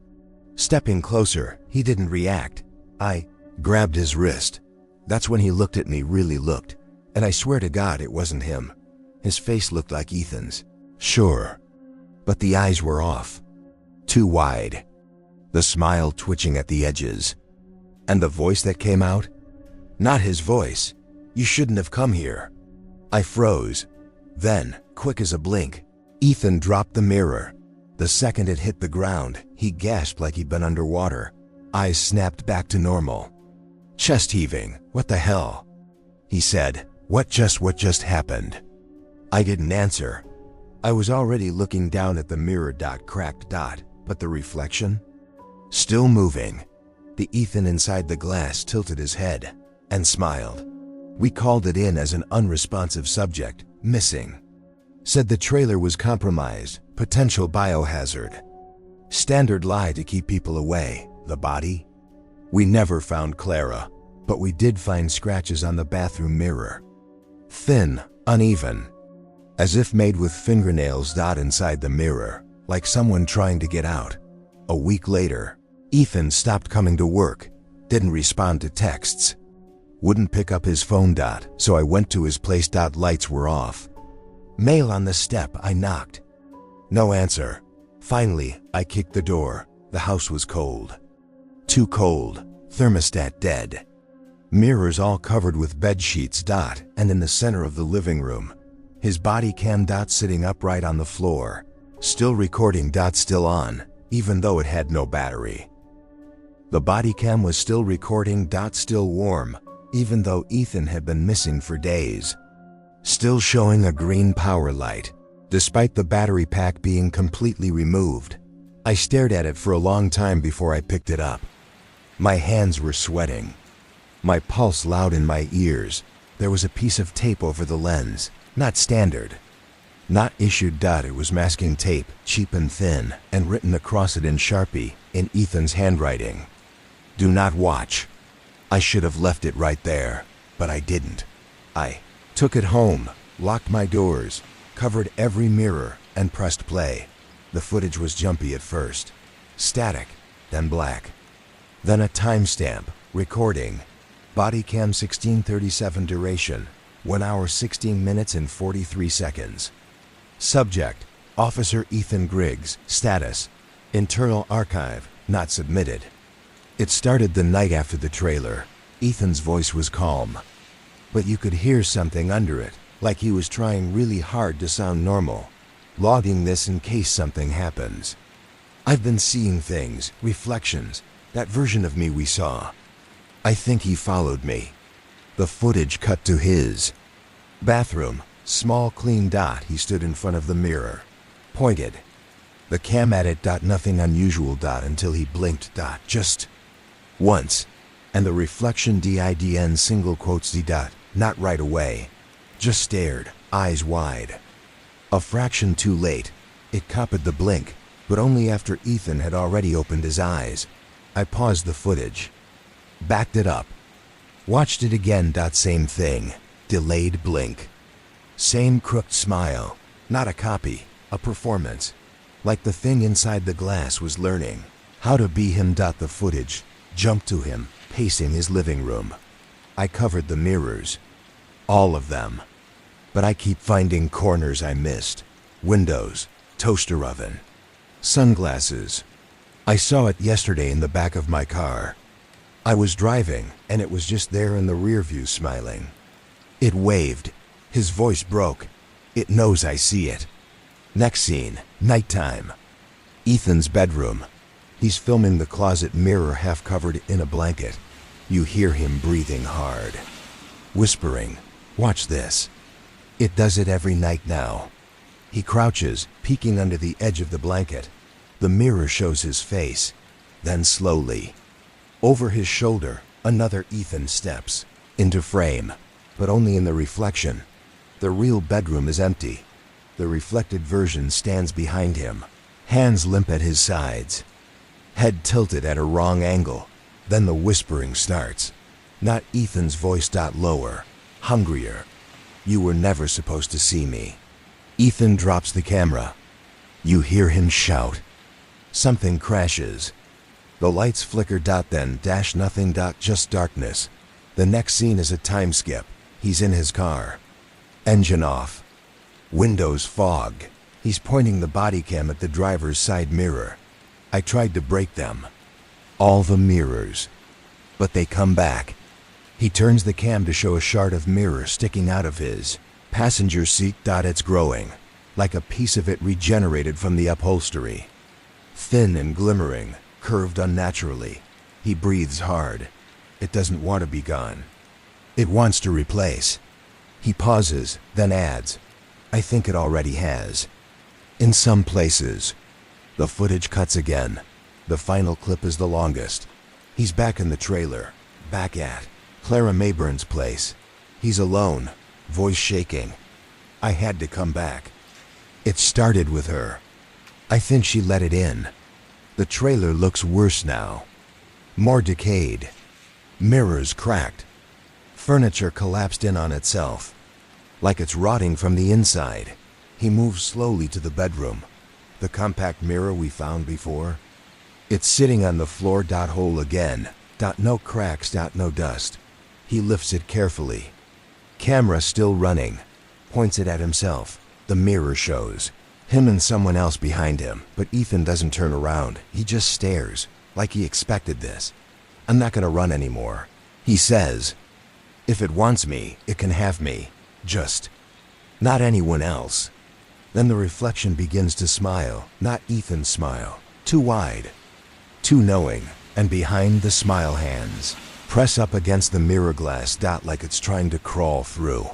Stepping closer, he didn't react. I grabbed his wrist. That's when he looked at me, really looked. And I swear to God it wasn't him. His face looked like Ethan's. Sure. But the eyes were off. Too wide. The smile twitching at the edges. And the voice that came out? Not his voice. You shouldn't have come here. I froze. Then, quick as a blink, Ethan dropped the mirror. The second it hit the ground, he gasped like he'd been underwater. Eyes snapped back to normal. Chest heaving. What the hell? He said. What just happened? I didn't answer. I was already looking down at the mirror. Cracked. But the reflection? Still moving. The Ethan inside the glass tilted his head and smiled. We called it in as an unresponsive subject, missing. Said the trailer was compromised, potential biohazard. Standard lie to keep people away. The body? We never found Clara, but we did find scratches on the bathroom mirror. Thin, uneven, as if made with fingernails inside the mirror, like someone trying to get out. A week later, Ethan stopped coming to work, didn't respond to texts, wouldn't pick up his phone. So I went to his place. Lights were off. Mail on the step. I knocked. No answer. Finally, I kicked the door. The house was cold. Too cold. Thermostat dead. Mirrors all covered with bed sheets. And in the center of the living room, his body cam. Sitting upright on the floor. Still recording. Still on, even though it had no battery. The body cam was still recording. Still warm, even though Ethan had been missing for days. Still showing a green power light, despite the battery pack being completely removed. I stared at it for a long time before I picked it up. My hands were sweating. My pulse loud in my ears. There was a piece of tape over the lens, not standard. Not issued. It was masking tape, cheap and thin, and written across it in Sharpie, in Ethan's handwriting. Do not watch. I should have left it right there, but I didn't. I took it home, locked my doors, covered every mirror, and pressed play. The footage was jumpy at first. Static, then black. Then a timestamp, recording. Body cam 16:37 duration, 1 hour 16 minutes and 43 seconds. Subject, Officer Ethan Griggs. Status, internal archive, not submitted. It started the night after the trailer. Ethan's voice was calm, but you could hear something under it, like he was trying really hard to sound normal. Logging this in case something happens. I've been seeing things, reflections, that version of me we saw. I think he followed me. The footage cut to his bathroom, small clean. He stood in front of the mirror, pointed the cam at it. Nothing unusual. Until he blinked. Just once. And the reflection didn single quotes d. Not right away. Just stared, eyes wide. A fraction too late. It copied the blink, but only after Ethan had already opened his eyes. I paused the footage, backed it up, watched it again. Same thing. Delayed blink. Same crooked smile. Not a copy, a performance. Like the thing inside the glass was learning how to be him. The footage jumped to him, pacing his living room. I covered the mirrors, all of them. But I keep finding corners I missed. Windows, toaster oven, sunglasses. I saw it yesterday in the back of my car. I was driving, and it was just there in the rear view smiling. It waved. His voice broke. It knows I see it. Next scene, nighttime. Ethan's bedroom. He's filming the closet mirror half covered in a blanket. You hear him breathing hard, whispering, "Watch this." It does it every night now. He crouches, peeking under the edge of the blanket. The mirror shows his face. Then slowly, over his shoulder, another Ethan steps into frame, but only in the reflection. The real bedroom is empty. The reflected version stands behind him, hands limp at his sides, head tilted at a wrong angle. Then the whispering starts. Not Ethan's voice. Lower, hungrier. "You were never supposed to see me." Ethan drops the camera. You hear him shout. Something crashes. The lights flicker. Then nothing. Just darkness. The next scene is a time skip. He's in his car. Engine off. Windows fog. He's pointing the body cam at the driver's side mirror. I tried to break them. All the mirrors. But they come back. He turns the cam to show a shard of mirror sticking out of his passenger seat. It's growing, like a piece of it regenerated from the upholstery. Thin and glimmering, curved unnaturally. He breathes hard. It doesn't want to be gone. It wants to replace. He pauses, then adds, "I think it already has." In some places. The footage cuts again. The final clip is the longest. He's back in the trailer, back at Clara Mayburn's place. He's alone, voice shaking. "I had to come back. It started with her. I think she let it in. The trailer looks worse now. More decayed. Mirrors cracked. Furniture collapsed in on itself, like it's rotting from the inside. He moves slowly to the bedroom. The compact mirror we found before. It's sitting on the floor. Hole again. No cracks. No dust. He lifts it carefully. Camera still running. Points it at himself. The mirror shows him and someone else behind him, but Ethan doesn't turn around. He just stares, like he expected this. I'm not gonna run anymore, he says. If it wants me, it can have me. Just not anyone else. Then the reflection begins to smile, not Ethan's smile. Too wide, too knowing, and behind the smile hands press up against the mirror glass. Like it's trying to crawl through.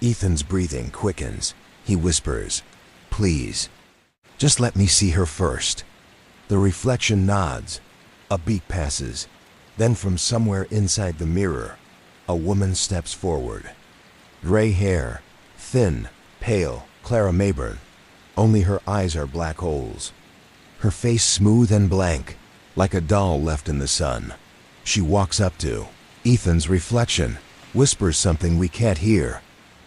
Ethan's breathing quickens. He whispers, "Please, just let me see her first." The reflection nods. A beat passes. Then from somewhere inside the mirror, a woman steps forward. Gray hair, thin, pale, Clara Mayburn. Only her eyes are black holes. Her face smooth and blank, like a doll left in the sun. She walks up to Ethan's reflection, whispers something we can't hear.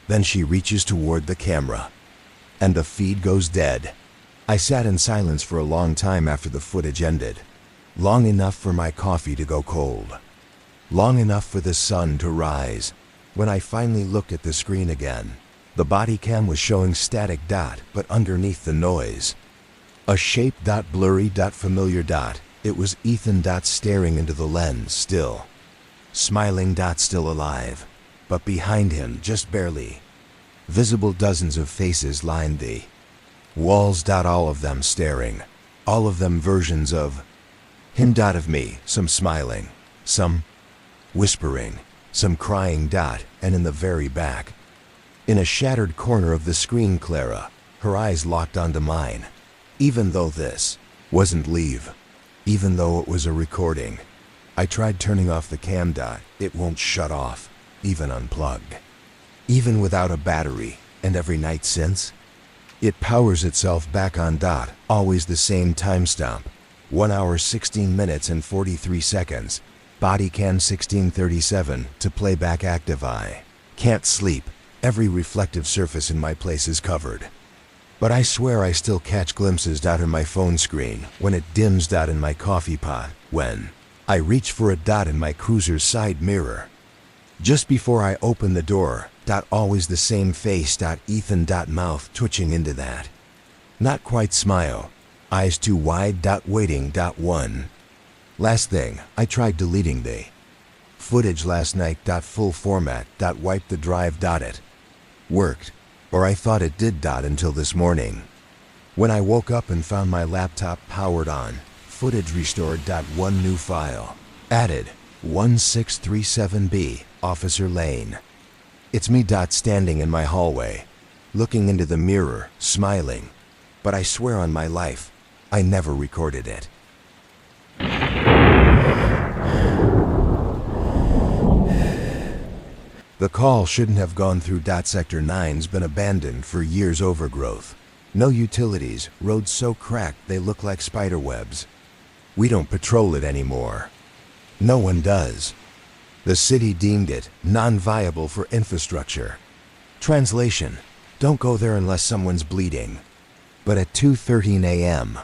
Then she reaches toward the camera, and the feed goes dead. I sat in silence for a long time after the footage ended. Long enough for my coffee to go cold. Long enough for the sun to rise. When I finally looked at the screen again, the body cam was showing static. But underneath the noise, a shape. Blurry. Familiar. It was Ethan. Staring into the lens still. Smiling. Still alive. But behind him, just barely visible, dozens of faces lined the walls. All of them staring. All of them versions of him. Of me. Some smiling. Some whispering. Some crying. And in the very back, in a shattered corner of the screen, Clara, her eyes locked onto mine. Even though this wasn't live, even though it was a recording, I tried turning off the cam. It won't shut off, even unplugged. Even without a battery, and every night since, it powers itself back on. Always the same timestamp. 1 hour 16 minutes and 43 seconds. Body cam 1637 to playback active. I can't sleep. Every reflective surface in my place is covered. But I swear I still catch glimpses. In my phone screen, when it dims. In my coffee pot, when I reach for a. In my cruiser's side mirror, just before I open the door. Always the same face. Ethan. Mouth twitching into that not quite smile. Eyes too wide. Waiting. One last thing, I tried deleting the footage last night. Full format. Wipe the drive. It worked, or I thought it did. Until this morning, when I woke up and found my laptop powered on. Footage restored. One new file added. 1637B, Officer Lane. It's me. Standing in my hallway, looking into the mirror, smiling. But I swear on my life, I never recorded it. The call shouldn't have gone through. Sector 9's been abandoned for years. Overgrowth. No utilities, roads so cracked they look like spider webs. We don't patrol it anymore. No one does. The city deemed it non-viable for infrastructure. Translation: don't go there unless someone's bleeding. But at 2:13 a.m.,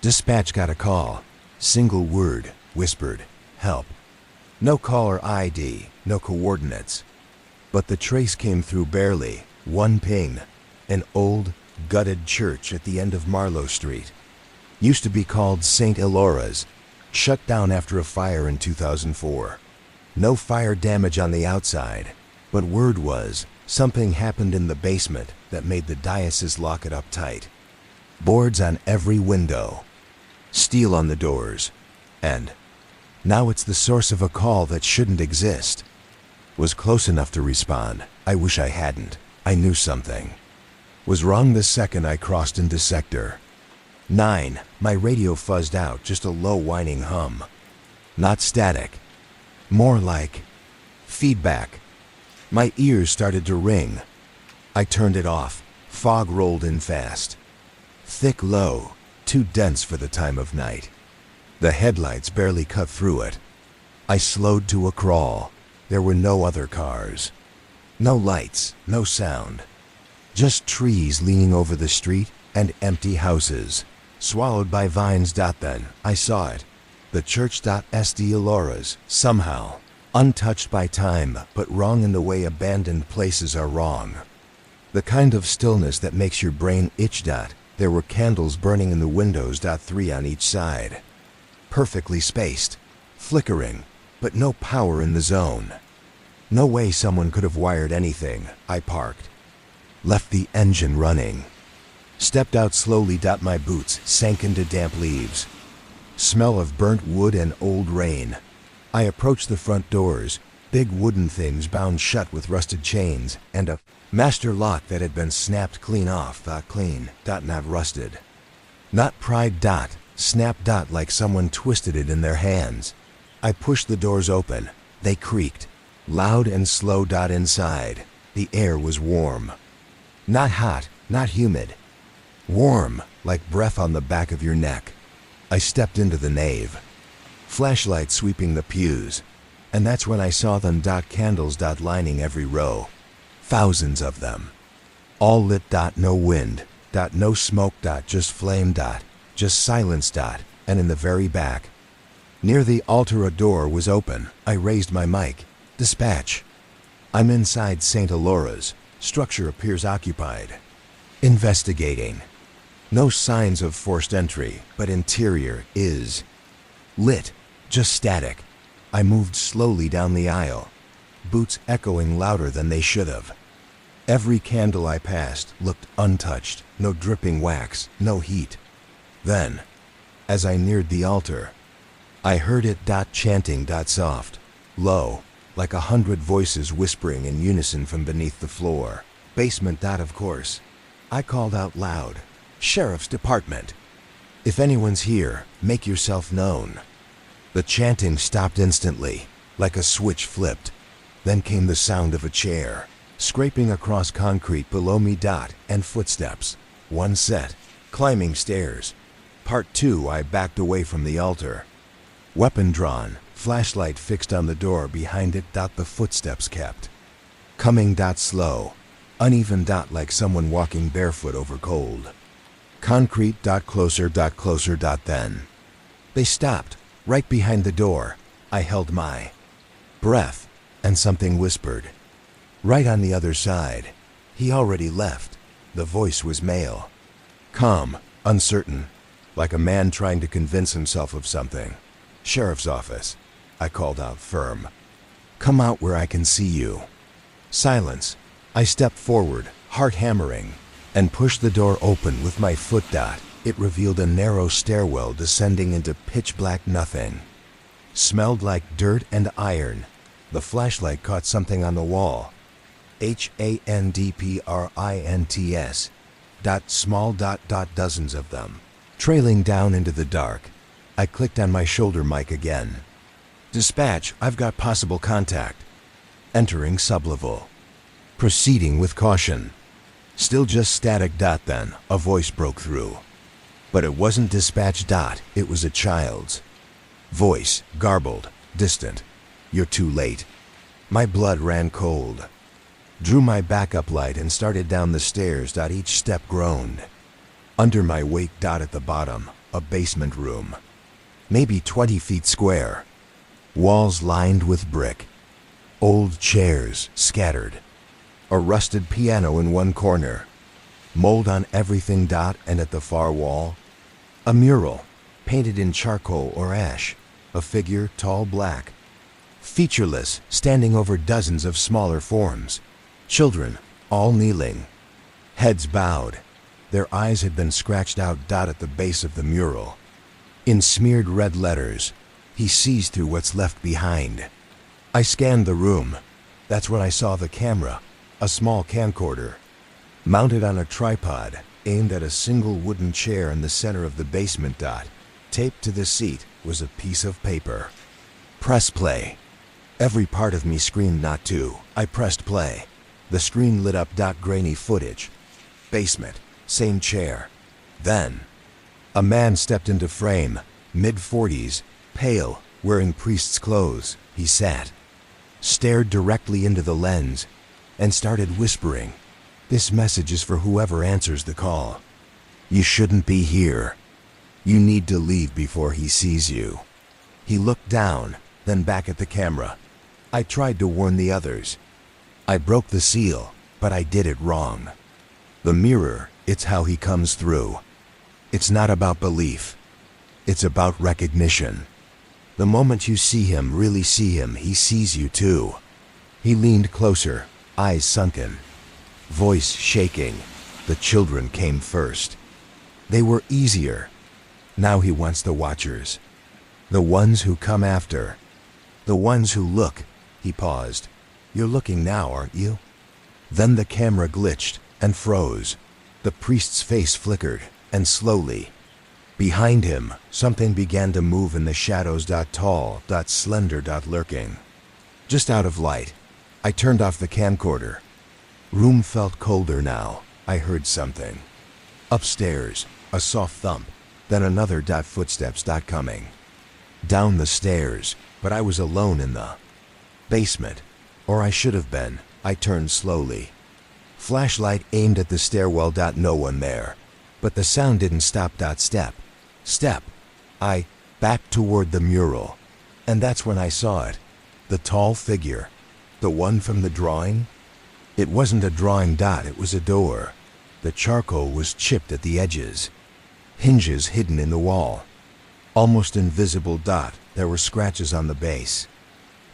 dispatch got a call. Single word, whispered, help. No caller ID, no coordinates. But the trace came through barely. One ping. An old, gutted church at the end of Marlowe Street. Used to be called St. Elora's. Shut down after a fire in 2004. No fire damage on the outside, but word was something happened in the basement that made the diocese lock it up tight. Boards on every window, steel on the doors, and now it's the source of a call that shouldn't exist. Was close enough to respond. I wish I hadn't. I knew something was wrong the second I crossed into Sector 9. My radio fuzzed out, just a low whining hum. Not static. More like feedback. My ears started to ring. I turned it off. Fog rolled in fast. Thick low, too dense for the time of night. The headlights barely cut through it. I slowed to a crawl. There were no other cars. No lights, no sound. Just trees leaning over the street and empty houses, swallowed by vines. Then I saw it. The church. Escalates, somehow, untouched by time, but wrong in the way abandoned places are wrong. The kind of stillness that makes your brain itch. There were candles burning in the windows. 3 on each side. Perfectly spaced, flickering, but no power in the zone. No way someone could have wired anything. I parked. Left the engine running. Stepped out slowly. My boots sank into damp leaves. Smell of burnt wood and old rain. I approached the front doors, big wooden things bound shut with rusted chains, and a master lock that had been snapped clean off. Not rusted. Not pried. Snap. Like someone twisted it in their hands. I pushed the doors open. They creaked. Loud and slow. Inside, the air was warm. Not hot, not humid. Warm, like breath on the back of your neck. I stepped into the nave. Flashlight sweeping the pews. And that's when I saw them. Candles. Lining every row. Thousands of them. All lit. No wind. No smoke. Just flame. Just silence. And in the very back, near the altar, a door was open. I raised my mic. Dispatch. I'm inside St. Alora's. Structure appears occupied. Investigating. No signs of forced entry, but interior is lit, just static. I moved slowly down the aisle, boots echoing louder than they should have. Every candle I passed looked untouched, no dripping wax, no heat. Then, as I neared the altar, I heard it. Chanting. Soft, low, like 100 voices whispering in unison from beneath the floor. Basement. Of course. I called out loud. Sheriff's Department. If anyone's here, make yourself known. The chanting stopped instantly, like a switch flipped. Then came the sound of a chair, scraping across concrete below me. And footsteps. One set, climbing stairs. Part 2. I backed away from the altar. Weapon drawn, flashlight fixed on the door behind it. The footsteps kept coming. Slow, uneven. Like someone walking barefoot over cold. Concrete. Closer. Closer. Then they stopped, right behind the door. I held my breath, and something whispered. Right on the other side. He already left. The voice was male. Calm, uncertain, like a man trying to convince himself of something. Sheriff's office. I called out firm. Come out where I can see you. Silence. I stepped forward, heart hammering, and pushed the door open with my foot. It revealed a narrow stairwell descending into pitch black nothing. Smelled like dirt and iron. The flashlight caught something on the wall. HANDPRINTS. Small. Dozens of them, trailing down into the dark. I clicked on my shoulder mic again. Dispatch, I've got possible contact. Entering sublevel. Proceeding with caution. Still just static. Then a voice broke through. But it wasn't dispatch. It was a child's voice, garbled, distant. You're too late. My blood ran cold. Drew my backup light and started down the stairs. Each step groaned. Under my weight. At the bottom, a basement room. Maybe 20 feet square. Walls lined with brick. Old chairs scattered. A rusted piano in one corner. Mold on everything. And at the far wall, a mural, painted in charcoal or ash. A figure, tall, black. Featureless, standing over dozens of smaller forms. Children, all kneeling. Heads bowed. Their eyes had been scratched out. At the base of the mural, in smeared red letters, he sees through what's left behind. I scanned the room. That's when I saw the camera, a small camcorder, mounted on a tripod, aimed at a single wooden chair in the center of the basement. Taped to the seat was a piece of paper. Press play. Every part of me screamed not to. I pressed play. The screen lit up. Grainy footage. Basement. Same chair. Then, a man stepped into frame, mid-40s, pale, wearing priest's clothes. He sat, stared directly into the lens, and started whispering, "This message is for whoever answers the call. You shouldn't be here. You need to leave before he sees you." He looked down, then back at the camera. I tried to warn the others. I broke the seal, but I did it wrong. The mirror, it's how he comes through. It's not about belief. It's about recognition. The moment you see him, really see him, he sees you too. He leaned closer, eyes sunken, voice shaking. The children came first. They were easier. Now he wants the watchers. The ones who come after. The ones who look. He paused. "You're looking now, aren't you?" Then the camera glitched and froze. The priest's face flickered, and slowly, behind him, something began to move in the shadows. Tall, slender, lurking. Just out of light. I turned off the camcorder. Room felt colder now. I heard something. Upstairs, a soft thump, then another. Footsteps. Coming. Down the stairs, but I was alone in the basement. Or I should have been. I turned slowly. Flashlight aimed at the stairwell. No one there. But the sound didn't stop. Step. I backed toward the mural. And that's when I saw it. The tall figure. The one from the drawing. It wasn't a drawing. It was a door. The charcoal was chipped at the edges. Hinges hidden in the wall. Almost invisible. There were scratches on the base.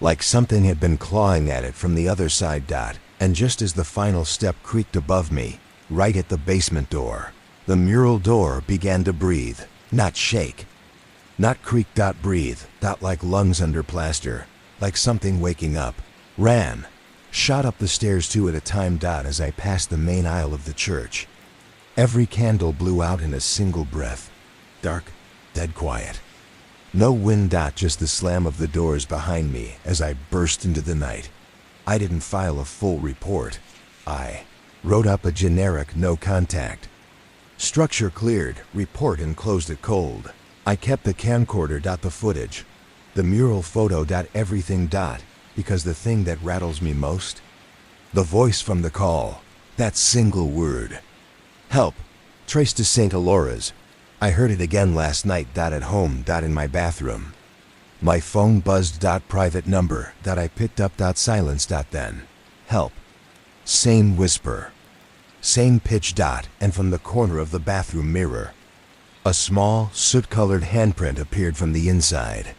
Like something had been clawing at it from the other side. And just as the final step creaked above me, right at the basement door, the mural door began to breathe, not shake. Not creak. Breathe. Like lungs under plaster. Like something waking up. Ran. Shot up the stairs 2 at a time. As I passed the main aisle of the church. Every candle blew out in a single breath. Dark, dead quiet. No wind. Just the slam of the doors behind me as I burst into the night. I didn't file a full report. I wrote up a generic no contact. Structure cleared, report, and closed it cold. I kept the camcorder. The footage. The mural photo. Everything. Because the thing that rattles me most? The voice from the call. That single word. Help. Traced to St. Alora's. I heard it again last night. At home. In my bathroom. My phone buzzed. Private number. I picked up. Silence. Then. Help. Same whisper. Same pitch. And from the corner of the bathroom mirror, a small, soot-colored handprint appeared from the inside.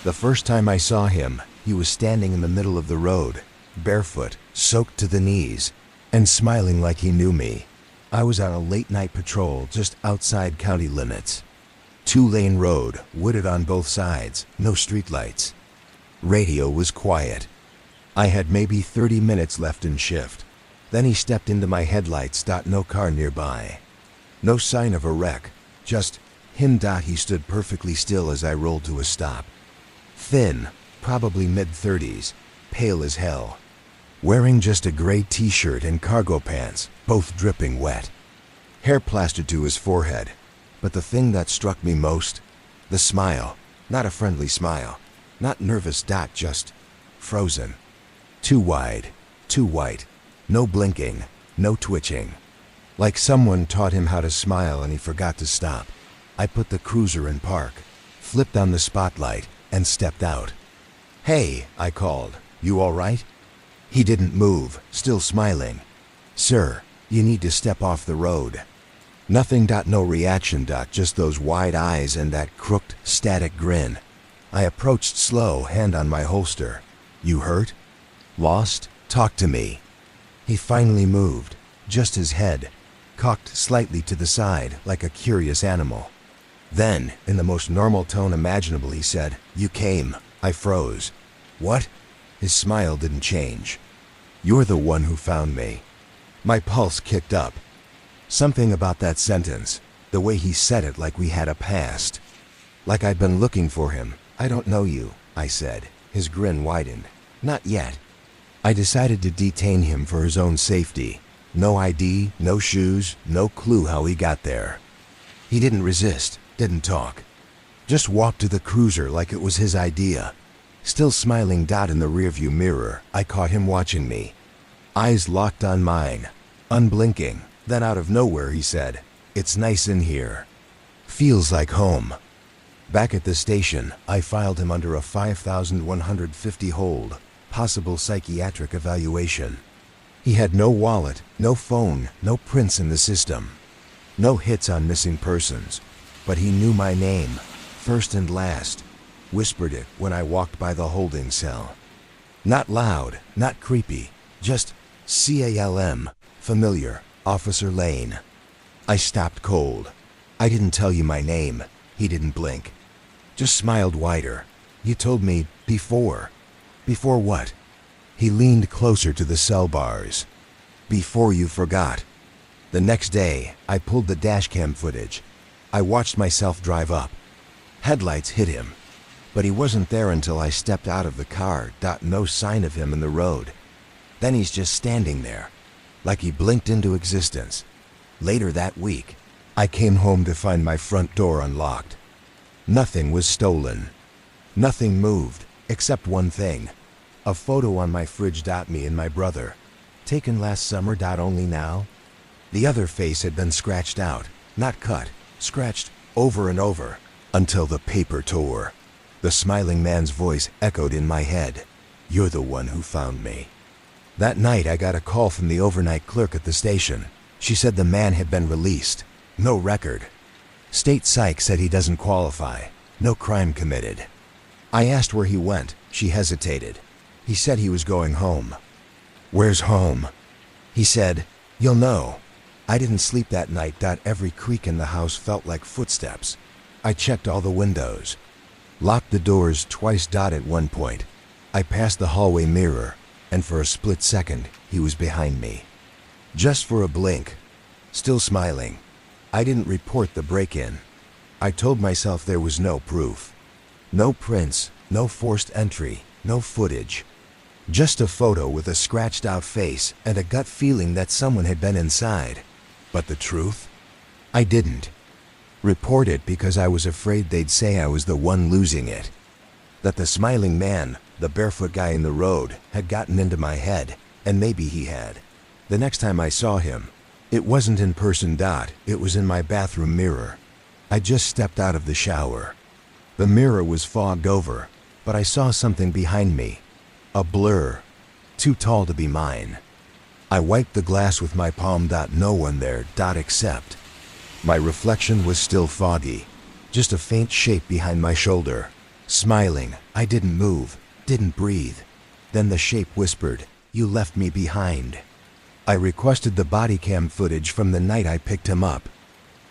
The first time I saw him, he was standing in the middle of the road, barefoot, soaked to the knees, and smiling like he knew me. I was on a late-night patrol just outside county limits. 2-lane road, wooded on both sides, no streetlights. Radio was quiet. I had maybe 30 minutes left in shift. Then he stepped into my headlights. No car nearby. No sign of a wreck, just him. He stood perfectly still as I rolled to a stop. Thin, probably mid-30s, pale as hell. Wearing just a gray t-shirt and cargo pants, both dripping wet. Hair plastered to his forehead. But the thing that struck me most? The smile. Not a friendly smile. Not nervous. Just frozen. Too wide. Too white. No blinking. No twitching. Like someone taught him how to smile and he forgot to stop. I put the cruiser in park, flipped on the spotlight, and stepped out. "Hey," I called. "You all right?" He didn't move, still smiling. "Sir, you need to step off the road." Nothing. No reaction. Just those wide eyes and that crooked, static grin. I approached slow, hand on my holster. "You hurt? Lost? Talk to me." He finally moved, just his head, cocked slightly to the side like a curious animal. Then, in the most normal tone imaginable, he said, "You came." I froze. "What?" His smile didn't change. "You're the one who found me." My pulse kicked up. Something about that sentence, the way he said it, like we had a past. Like I'd been looking for him. "I don't know you," I said. His grin widened. "Not yet." I decided to detain him for his own safety. No ID, no shoes, no clue how he got there. He didn't resist, didn't talk. Just walked to the cruiser like it was his idea. Still smiling in the rearview mirror, I caught him watching me. Eyes locked on mine, unblinking. Then out of nowhere he said, "It's nice in here. Feels like home." Back at the station, I filed him under a 5,150 hold, possible psychiatric evaluation. He had no wallet, no phone, no prints in the system. No hits on missing persons, but he knew my name, first and last, whispered it when I walked by the holding cell. Not loud, not creepy, just CALM, familiar, Officer Lane. I stopped cold. I didn't tell you my name. He didn't blink. Just smiled wider. You told me before. Before what? He leaned closer to the cell bars. Before you forgot. The next day, I pulled the dashcam footage. I watched myself drive up. Headlights hit him, but he wasn't there until I stepped out of the car. No sign of him in the road. Then he's just standing there, like he blinked into existence. Later that week, I came home to find my front door unlocked. Nothing was stolen. Nothing moved, except one thing. A photo on my fridge. Me and my brother. Taken last summer. Only now. The other face had been scratched out, not cut, scratched over and over, until the paper tore. The smiling man's voice echoed in my head. "You're the one who found me." That night I got a call from the overnight clerk at the station. She said the man had been released. No record. State psych said he doesn't qualify. No crime committed. I asked where he went. She hesitated. He said he was going home. "Where's home?" He said, "You'll know." I didn't sleep that night. Every creak in the house felt like footsteps. I checked all the windows. Locked the doors twice. At one point, I passed the hallway mirror, and for a split second, he was behind me. Just for a blink. Still smiling. I didn't report the break-in. I told myself there was no proof. No prints, no forced entry, no footage. Just a photo with a scratched-out face and a gut feeling that someone had been inside. But the truth? I didn't report it because I was afraid they'd say I was the one losing it. That the smiling man, the barefoot guy in the road, had gotten into my head, and maybe he had. The next time I saw him, it wasn't in person. It was in my bathroom mirror. I just stepped out of the shower. The mirror was fogged over, but I saw something behind me. A blur. Too tall to be mine. I wiped the glass with my palm. No one there. Except my reflection was still foggy. Just a faint shape behind my shoulder. Smiling. I didn't move, didn't breathe. Then the shape whispered, "You left me behind." I requested the body cam footage from the night I picked him up.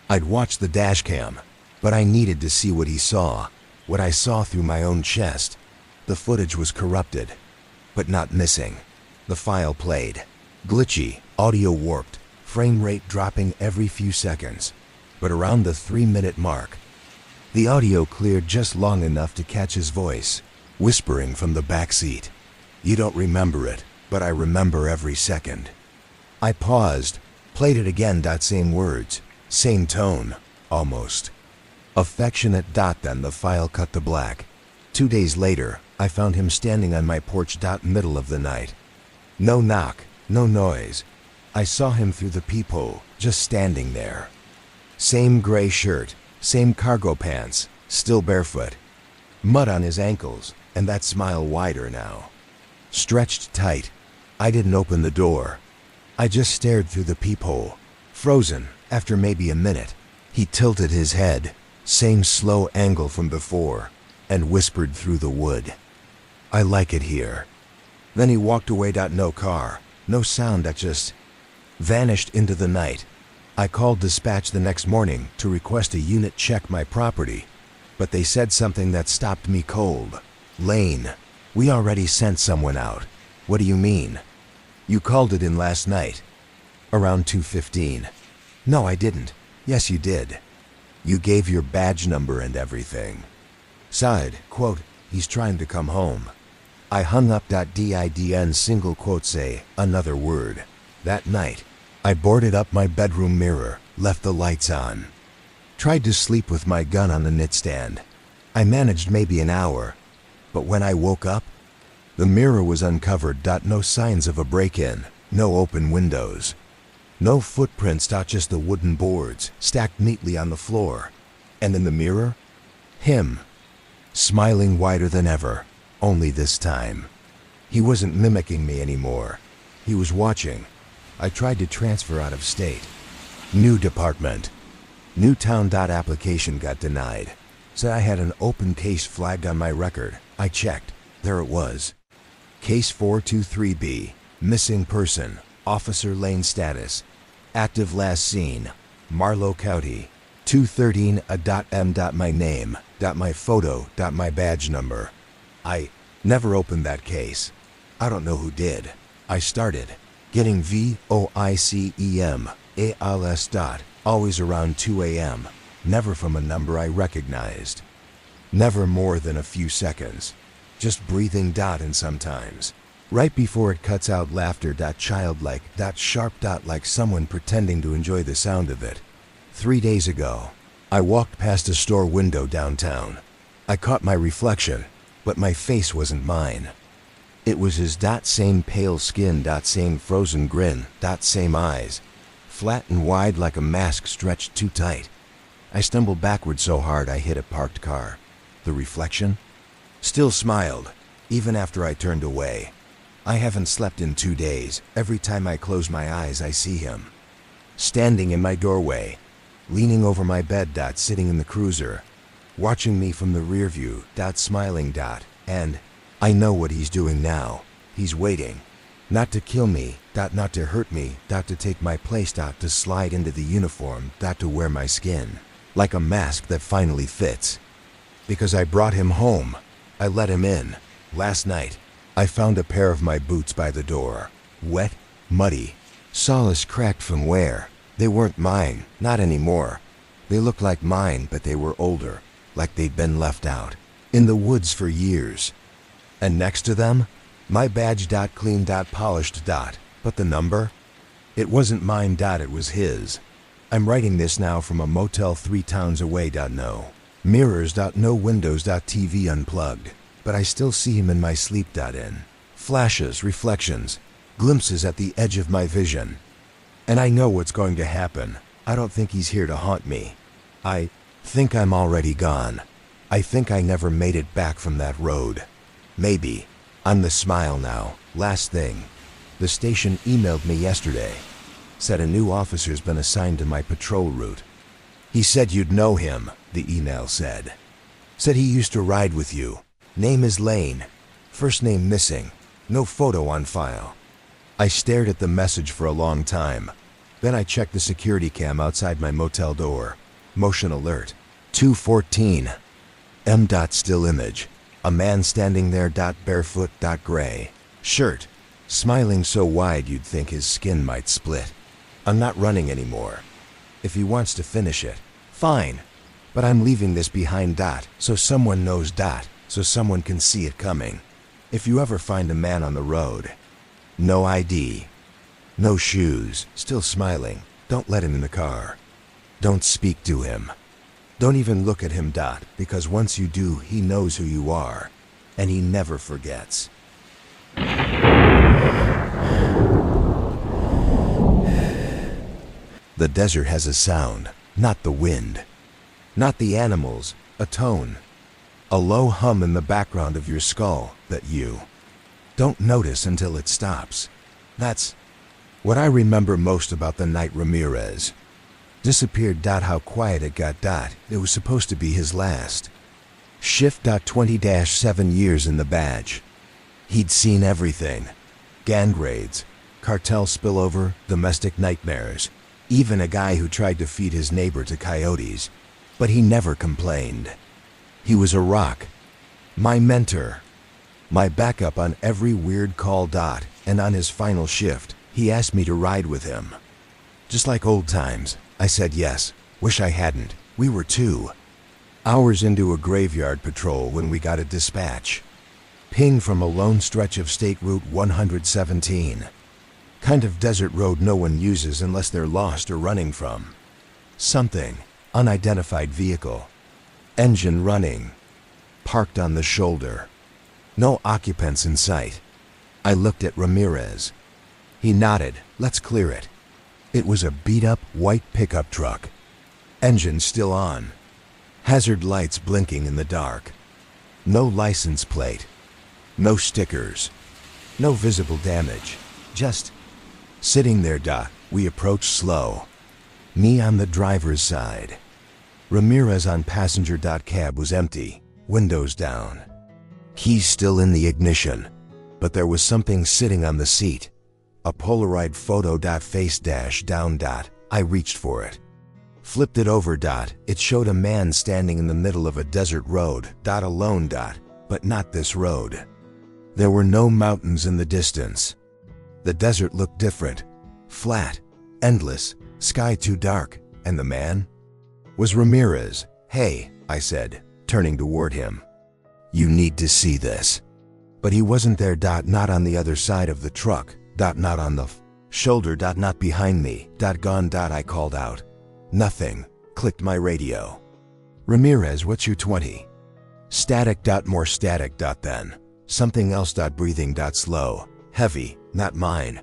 I'd watched the dash cam, but I needed to see what he saw, what I saw through my own chest. The footage was corrupted, but not missing. The file played. Glitchy, audio warped, frame rate dropping every few seconds. But around the 3-minute mark, the audio cleared just long enough to catch his voice, whispering from the back seat. "You don't remember it, but I remember every second." I paused, played it again. Same words, same tone, almost. Affectionate. Then the file cut to black. 2 days later, I found him standing on my porch. Middle of the night. No knock, no noise. I saw him through the peephole, just standing there. Same gray shirt, same cargo pants, still barefoot. Mud on his ankles, and that smile wider now. Stretched tight. I didn't open the door. I just stared through the peephole, frozen. After maybe a minute, he tilted his head, same slow angle from before, and whispered through the wood, "I like it here." Then he walked away. No car, no sound. Just vanished into the night. I called dispatch the next morning to request a unit check my property, but they said something that stopped me cold. "Lane, we already sent someone out." "What do you mean?" "You called it in last night, around 2:15. "No, I didn't." "Yes, you did. You gave your badge number and everything." Sighed, quote, "He's trying to come home." I hung up. Didn single quote say another word. That night, I boarded up my bedroom mirror, left the lights on. Tried to sleep with my gun on the nightstand. I managed maybe an hour, but when I woke up, the mirror was uncovered. No signs of a break-in, no open windows. No footprints. Just the wooden boards stacked neatly on the floor. And in the mirror, him, smiling wider than ever, only this time. He wasn't mimicking me anymore. He was watching. I tried to transfer out of state. New department. New town. Application got denied. Said I had an open case flagged on my record. I checked. There it was. Case 423B. Missing person. Officer Lane status. Active last seen. Marlow County. 213 a.m. My name. My photo. My badge number. I never opened that case. I don't know who did. I started getting voicem ALS. Always around 2 a.m. Never from a number I recognized. Never more than a few seconds. Just breathing. And sometimes, right before it cuts out, laughter. Childlike. Sharp. Like someone pretending to enjoy the sound of it. 3 days ago, I walked past a store window downtown. I caught my reflection, but my face wasn't mine. It was his. Same pale skin. Same frozen grin. Same eyes. Flat and wide like a mask stretched too tight. I stumbled backward so hard I hit a parked car. The reflection still smiled, even after I turned away. I haven't slept in 2 days. Every time I close my eyes, I see him. Standing in my doorway, leaning over my bed. Sitting in the cruiser, watching me from the rear view. Smiling. And I know what he's doing now. He's waiting. Not to kill me. Not to hurt me. To take my place. To slide into the uniform. To wear my skin like a mask that finally fits. Because I brought him home. I let him in. Last night, I found a pair of my boots by the door. Wet, muddy, soles cracked from wear. They weren't mine, not anymore. They looked like mine, but they were older, like they'd been left out in the woods for years. And next to them, my badge. Clean. Polished. But the number? It wasn't mine. It was his. I'm writing this now from a motel 3 towns away. No mirrors. No windows. TV unplugged. But I still see him in my sleep. In flashes, reflections, glimpses at the edge of my vision. And I know what's going to happen. I don't think he's here to haunt me. I think I'm already gone. I think I never made it back from that road. Maybe. I'm the smile now. Last thing. The station emailed me yesterday. Said a new officer's been assigned to my patrol route. He said you'd know him, the email said. Said he used to ride with you. Name is Lane. First name missing. No photo on file. I stared at the message for a long time. Then I checked the security cam outside my motel door. Motion alert. 2:14 M. Still image. A man standing there. Barefoot. Gray shirt. Smiling so wide you'd think his skin might split. I'm not running anymore. If he wants to finish it, fine. But I'm leaving this behind. So someone knows. So someone can see it coming. If you ever find a man on the road, no ID, no shoes, still smiling, don't let him in the car. Don't speak to him. Don't even look at him. Because once you do, he knows who you are, and he never forgets. The desert has a sound, not the wind. Not the animals, a tone. A low hum in the background of your skull that you don't notice until it stops. That's what I remember most about the night Ramirez disappeared. How quiet it got. It was supposed to be his last shift. 20-7 years in the badge. He'd seen everything. Gang raids, cartel spillover, domestic nightmares, even a guy who tried to feed his neighbor to coyotes. But he never complained. He was a rock, my mentor, my backup on every weird call. And on his final shift, he asked me to ride with him. Just like old times, I said yes. Wish I hadn't. We were 2 hours into a graveyard patrol when we got a dispatch. Ping from a lone stretch of State Route 117. Kind of desert road no one uses unless they're lost or running from something. Unidentified vehicle. Engine running. Parked on the shoulder. No occupants in sight. I looked at Ramirez. He nodded. Let's clear it. It was a beat-up white pickup truck. Engine still on. Hazard lights blinking in the dark. No license plate. No stickers. No visible damage. Just sitting there. We approached slow. Me on the driver's side. Ramirez on passenger. Cab was empty. Windows down. Keys still in the ignition. But there was something sitting on the seat. A Polaroid photo. Face down. I reached for it. Flipped it over. It showed a man standing in the middle of a desert road. Alone. But not this road. There were no mountains in the distance. The desert looked different. Flat. Endless. Sky too dark. And the man? Was Ramirez. Hey, I said, turning toward him. You need to see this. But he wasn't there. Not on the other side of the truck. Not on the shoulder. Not behind me. Gone. I called out. Nothing. Clicked my radio. Ramirez, what's your 20? Static. More static. Then. Something else. Breathing. Slow. Heavy. Not mine.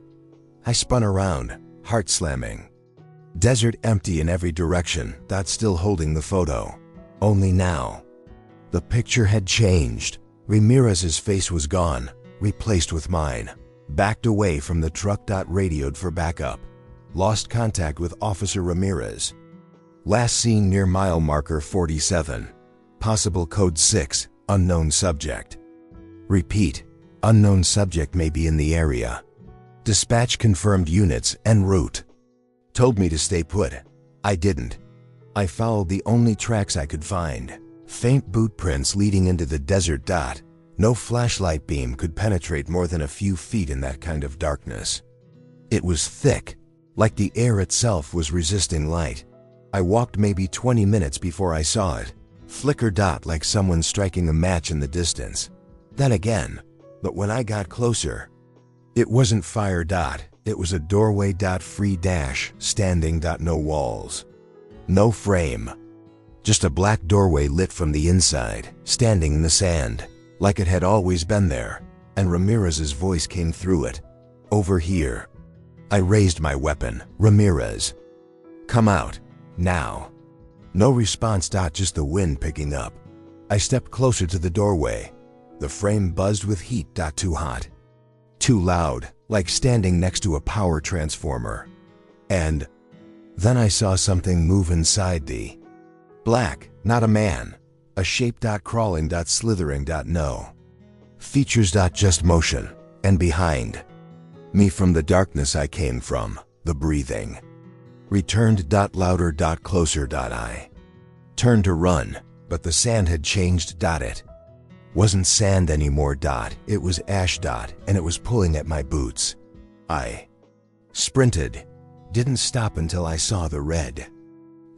I spun around, heart slamming. Desert empty in every direction. Still holding the photo. Only now. The picture had changed. Ramirez's face was gone, replaced with mine. Backed away from the truck. Radioed for backup. Lost contact with Officer Ramirez. Last seen near mile marker 47. Possible code 6, unknown subject. Repeat, unknown subject may be in the area. Dispatch confirmed units en route. Told me to stay put. I didn't. I followed the only tracks I could find. Faint boot prints leading into the desert. No flashlight beam could penetrate more than a few feet in that kind of darkness. It was thick, like the air itself was resisting light. I walked maybe 20 minutes before I saw it. Flicker. Like someone striking a match in the distance. Then again, but when I got closer, it wasn't fire. It was a doorway. Free standing. No walls. No frame. Just a black doorway lit from the inside, standing in the sand, like it had always been there, and Ramirez's voice came through it. Over here. I raised my weapon. Ramirez. Come out. Now. No response. Just the wind picking up. I stepped closer to the doorway. The frame buzzed with heat. Too hot. Too loud, like standing next to a power transformer. And then I saw something move inside the black, not a man. A shape. Crawling. Slithering. No features. Just motion. And behind me from the darkness I came from, the breathing returned. Louder. Closer. I turned to run, but the sand had changed. It wasn't sand anymore. It was ash. And it was pulling at my boots. I sprinted. Didn't stop until I saw the red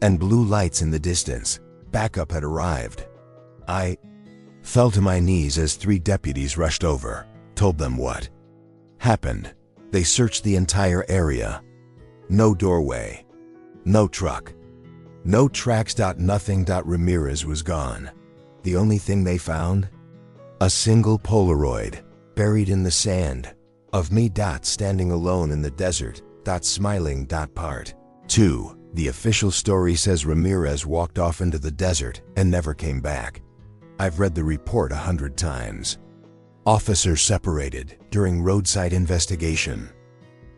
and blue lights in the distance. Backup had arrived. I fell to my knees as 3 deputies rushed over, told them what happened. They searched the entire area. No doorway. No truck. No tracks. Nothing. Ramirez was gone. The only thing they found? A single Polaroid, buried in the sand, of me. Standing alone in the desert. Smiling. Part 2. The official story says Ramirez walked off into the desert and never came back. I've read the report 100 times. Officers separated during roadside investigation.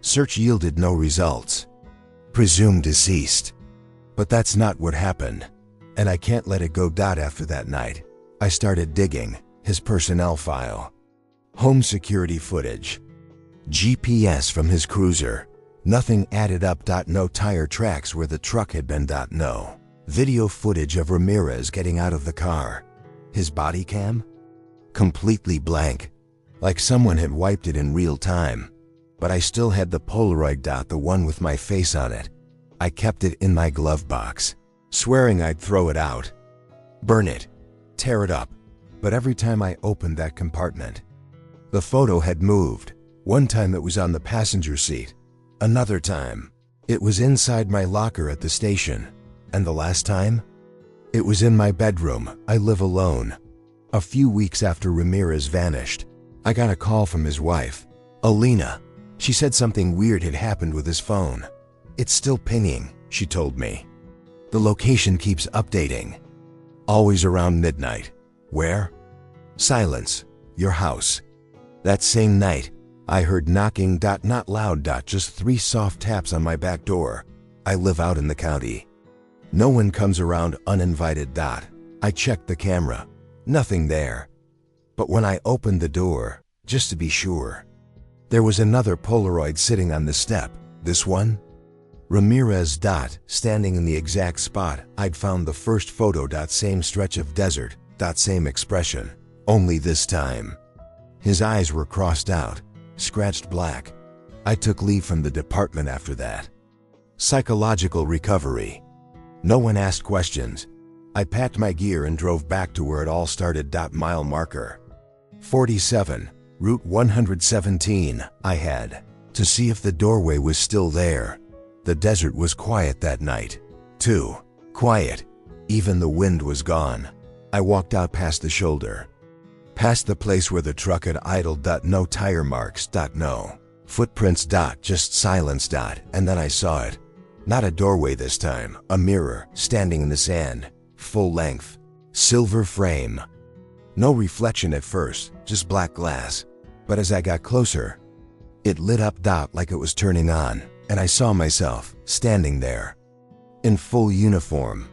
Search yielded no results. Presumed deceased. But that's not what happened. And I can't let it go. After that night, I started digging his personnel file. Home security footage. GPS from his cruiser. Nothing added up. No tire tracks where the truck had been. No video footage of Ramirez getting out of the car. His body cam? Completely blank. Like someone had wiped it in real time. But I still had the Polaroid. The one with my face on it. I kept it in my glove box, swearing I'd throw it out. Burn it. Tear it up. But every time I opened that compartment, The photo had moved. One time it was on the passenger seat. Another time, it was inside my locker at the station. And the last time? It was in my bedroom. I live alone. A few weeks after Ramirez vanished, I got a call from his wife, Alina. She said something weird had happened with his phone. It's still pinging, she told me. The location keeps updating. Always around midnight. Where? Silence. Your house. That same night, I heard knocking. Not loud. Just 3 soft taps on my back door. I live out in the county. No one comes around uninvited. I checked the camera. Nothing there. But when I opened the door, just to be sure, there was another Polaroid sitting on the step. This one? Ramirez. Standing in the exact spot I'd found the first photo. Same stretch of desert. Same expression. Only this time, his eyes were crossed out, scratched black. I took leave from the department after that. Psychological recovery. No one asked questions. I packed my gear and drove back to where it all started. Mile marker 47, Route 117. I had to see if the doorway was still there. The desert was quiet that night. Too quiet. Even the wind was gone. I walked out past the shoulder. Past the place where the truck had idled. No tire marks. No footprints. Just silence. And then I saw it. Not a doorway this time. A mirror standing in the sand. Full length. Silver frame. No reflection at first. Just black glass. But as I got closer, it lit up. Like it was turning on. And I saw myself standing there. In full uniform.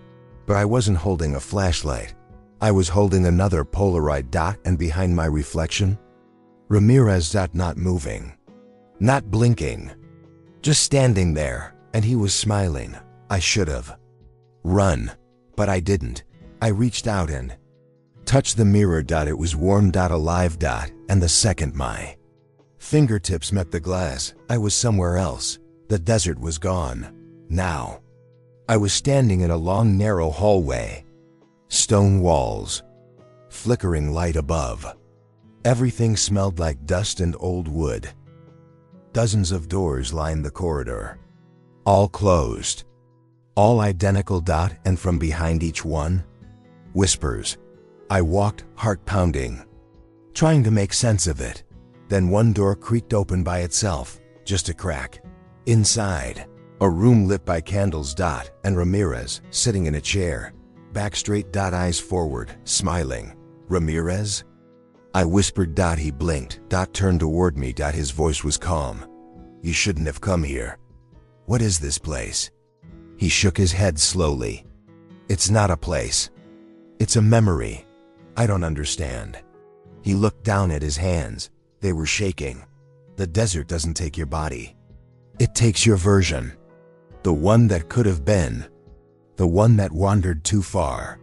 But I wasn't holding a flashlight. I was holding another Polaroid. And behind my reflection, Ramirez. Not moving. Not blinking. Just standing there. And he was smiling. I should have run. But I didn't. I reached out and touched the mirror. It was warm. Alive. And the second my fingertips met the glass, I was somewhere else. The desert was gone. Now, I was standing in a long, narrow hallway. Stone walls. Flickering light above. Everything smelled like dust and old wood. Dozens of doors lined the corridor. All closed. All identical. And from behind each one, whispers. I walked, heart pounding, trying to make sense of it. Then one door creaked open by itself, just a crack. Inside, a room lit by candles. And Ramirez, sitting in a chair, back straight. Eyes forward, smiling. Ramirez? I whispered. He blinked. Turned toward me. His voice was calm. You shouldn't have come here. What is this place? He shook his head slowly. It's not a place. It's a memory. I don't understand. He looked down at his hands. They were shaking. The desert doesn't take your body. It takes your version. The one that could have been. The one that wandered too far.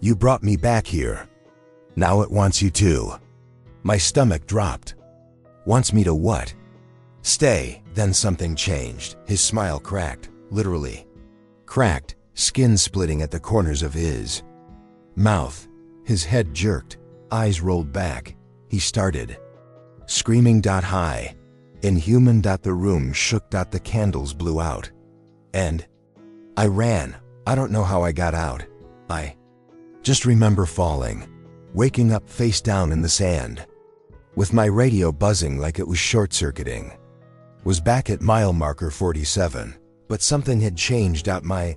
You brought me back here. Now it wants you too. My stomach dropped. Wants me to what? Stay. Then something changed. His smile cracked, literally. Cracked, skin splitting at the corners of his mouth. His head jerked, eyes rolled back. He started screaming. High. Inhuman. The room shook. The candles blew out. And I ran. I don't know how I got out. I just remember falling, waking up face down in the sand, with my radio buzzing like it was short-circuiting. Was back at mile marker 47, but something had changed. My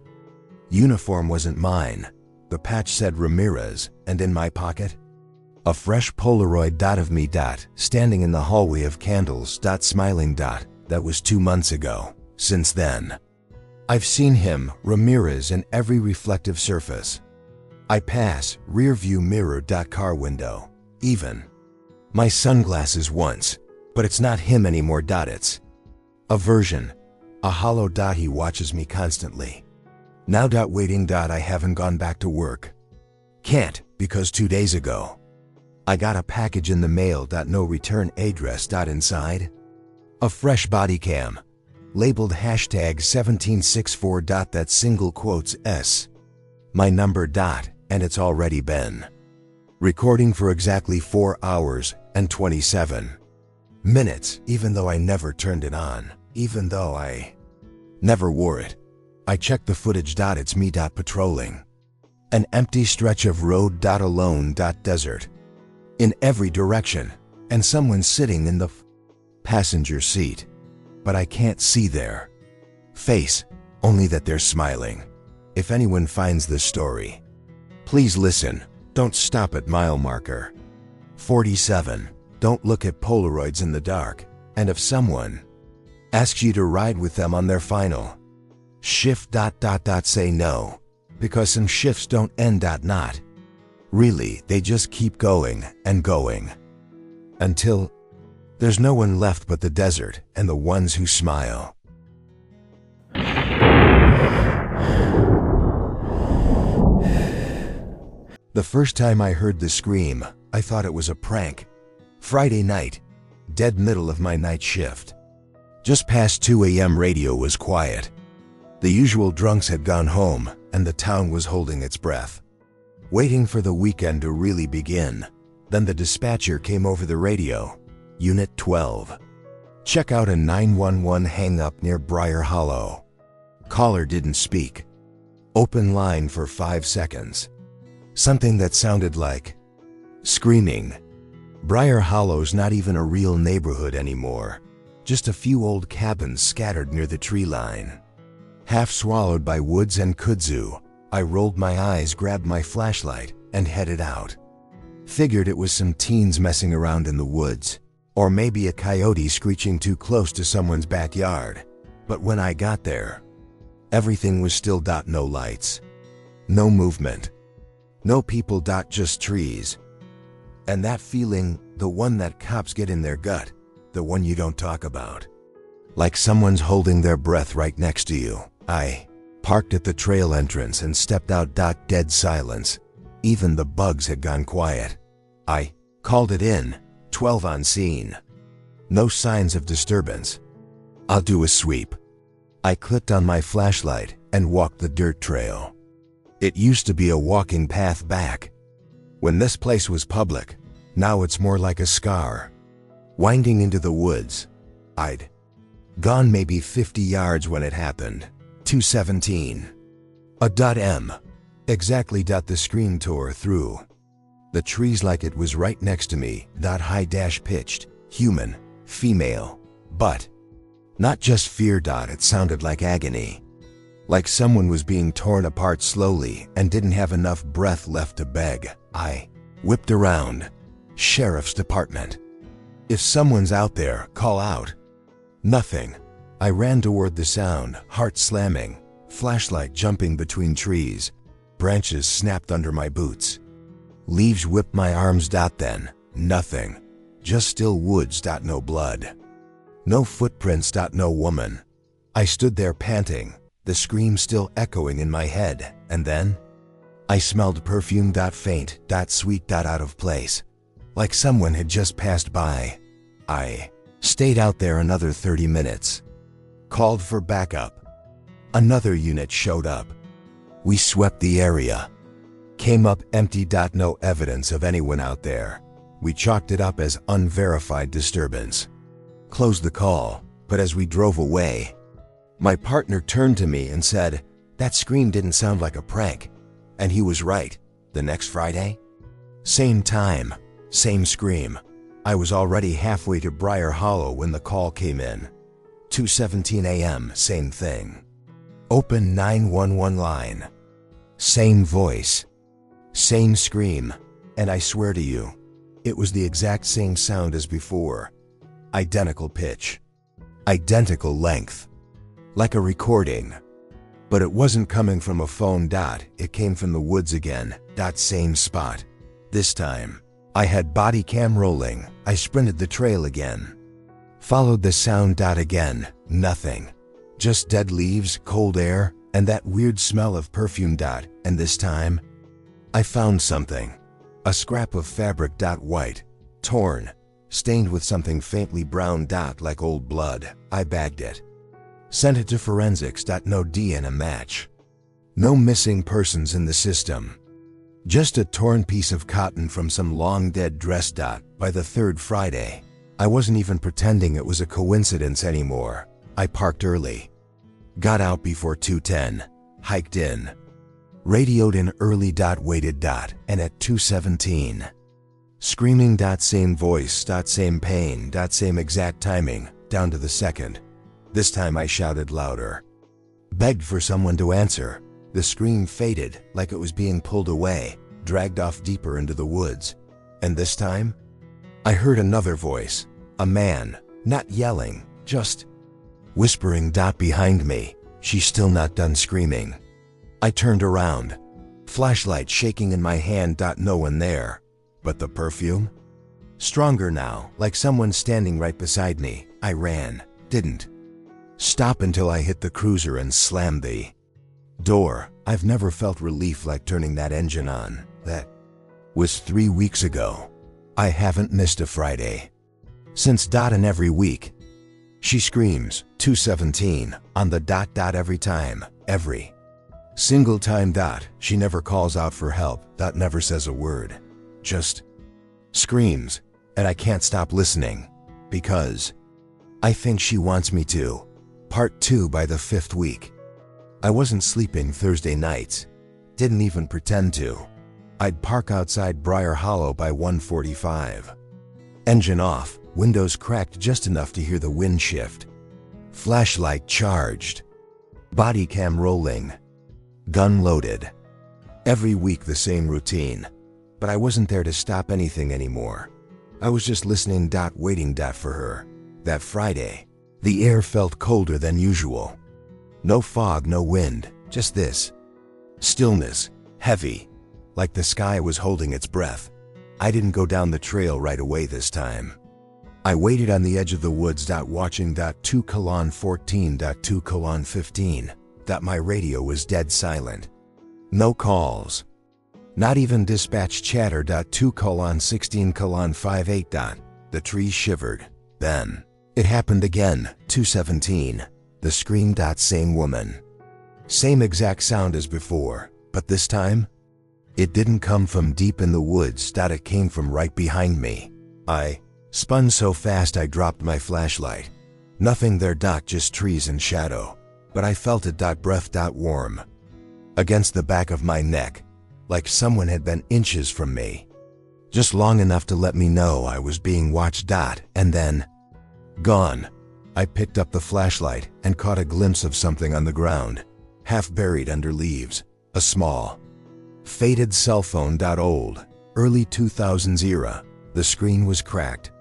uniform wasn't mine. The patch said Ramirez, and in my pocket, a fresh Polaroid. Of me. Standing in the hallway of candles. Smiling. That was 2 months ago. Since then, I've seen him, Ramirez, in every reflective surface. I pass, rear view mirror. Car window. Even my sunglasses once. But it's not him anymore. It's a version. A hollow. He watches me constantly. Now. Waiting. I haven't gone back to work. Can't, because 2 days ago, I got a package in the mail. No return address. Inside, a fresh body cam. Labeled hashtag 1764. That single quotes S. My number. And it's already been recording for exactly 4 hours and 27 minutes, even though I never turned it on, even though I never wore it. I checked the footage. It's me. Patrolling an empty stretch of road. Alone. Desert in every direction, and someone sitting in the passenger seat, but I can't see their face, only that they're smiling. If anyone finds this story, please listen. Don't stop at mile marker 47. Don't look at Polaroids in the dark. And if someone asks you to ride with them on their final shift, say no, because some shifts don't end. Not really, they just keep going and going until there's no one left but the desert and the ones who smile. The first time I heard the scream, I thought it was a prank. Friday night, dead middle of my night shift. Just past 2 a.m. radio was quiet. The usual drunks had gone home, and the town was holding its breath, waiting for the weekend to really begin. Then the dispatcher came over the radio. Unit 12. Check out a 911 hang-up near Briar Hollow. Caller didn't speak. Open line for 5 seconds. Something that sounded like screaming. Briar Hollow's not even a real neighborhood anymore. Just a few old cabins scattered near the tree line. Half swallowed by woods and kudzu, I rolled my eyes, grabbed my flashlight, and headed out. Figured it was some teens messing around in the woods, or maybe a coyote screeching too close to someone's backyard. But when I got there, everything was still. No lights, no movement, no people. Just trees. And that feeling, the one that cops get in their gut, the one you don't talk about. Like someone's holding their breath right next to you. I parked at the trail entrance and stepped out. Dead silence. Even the bugs had gone quiet. I called it in. 12 on scene. No signs of disturbance. I'll do a sweep. I clicked on my flashlight and walked the dirt trail. It used to be a walking path back when this place was public. Now it's more like a scar, winding into the woods. I'd gone maybe 50 yards when it happened. 217. M. Exactly. The scream tore through the trees like it was right next to me. High pitched, human, female, but not just fear. It sounded like agony. Like someone was being torn apart slowly and didn't have enough breath left to beg. I whipped around. Sheriff's Department. If someone's out there, call out. Nothing. I ran toward the sound, heart slamming, flashlight jumping between trees. Branches snapped under my boots. Leaves whipped my arms. Then, nothing. Just still woods. No blood. No footprints. No woman. I stood there panting, the scream still echoing in my head, and then I smelled perfume. Faint. Sweet. Out of place. Like someone had just passed by. I stayed out there another 30 minutes. Called for backup. Another unit showed up. We swept the area. Came up empty. No evidence of anyone out there. We chalked it up as unverified disturbance. Closed the call, but as we drove away, my partner turned to me and said, "That scream didn't sound like a prank." And he was right. The next Friday, same time, same scream. I was already halfway to Briar Hollow when the call came in. 2:17 a.m., same thing. Open 911 line. Same voice. Same scream. And I swear to you, it was the exact same sound as before. Identical pitch. Identical length. Like a recording. But it wasn't coming from a phone. It came from the woods again. Same spot. This time, I had body cam rolling. I sprinted the trail again. Followed the sound. Again, nothing. Just dead leaves, cold air, and that weird smell of perfume. And this time, I found something. A scrap of fabric. White, torn, stained with something faintly brown. Like old blood. I bagged it. Sent it to forensics. No DNA match. No missing persons in the system. Just a torn piece of cotton from some long-dead dress. By the third Friday, I wasn't even pretending it was a coincidence anymore. I parked early, got out before 2:10, hiked in, radioed in early. Waited. And at 2:17, screaming. Same voice. Same pain. Same exact timing, down to the second. This time I shouted louder, begged for someone to answer. The scream faded like it was being pulled away, dragged off deeper into the woods. And this time, I heard another voice, a man, not yelling, just whispering. Behind me, she's still not done screaming. I turned around, flashlight shaking in my hand. No one there, but the perfume? Stronger now, like someone standing right beside me. I ran, didn't stop until I hit the cruiser and slammed the door. I've never felt relief like turning that engine on. That was 3 weeks ago. I haven't missed a Friday since. And every week, she screams, 2:17, on the dot. Every time, every single time. She never calls out for help. Never says a word, just screams, and I can't stop listening because I think she wants me to. Part 2. By the 5th week, I wasn't sleeping Thursday nights, didn't even pretend to. I'd park outside Briar Hollow by 1:45. Engine off, windows cracked just enough to hear the wind shift. Flashlight charged, body cam rolling, gun loaded. Every week the same routine, but I wasn't there to stop anything anymore. I was just listening. Waiting. For her. That Friday, the air felt colder than usual. No fog, no wind, just this stillness, heavy, like the sky was holding its breath. I didn't go down the trail right away this time. I waited on the edge of the woods. Watching. 2:14. 2:15. My radio was dead silent. No calls, not even dispatch chatter. 2:16:58. The trees shivered. Then it happened again. 2:17. The scream. Same woman, same exact sound as before, but this time, it didn't come from deep in the woods. It came from right behind me. I spun so fast I dropped my flashlight. Nothing there. Just trees and shadow, but I felt it. Breath. Warm against the back of my neck, like someone had been inches from me, just long enough to let me know I was being watched. And then, gone. I picked up the flashlight and caught a glimpse of something on the ground, half buried under leaves. A small, faded cell phone. Old, early 2000s era. The screen was cracked,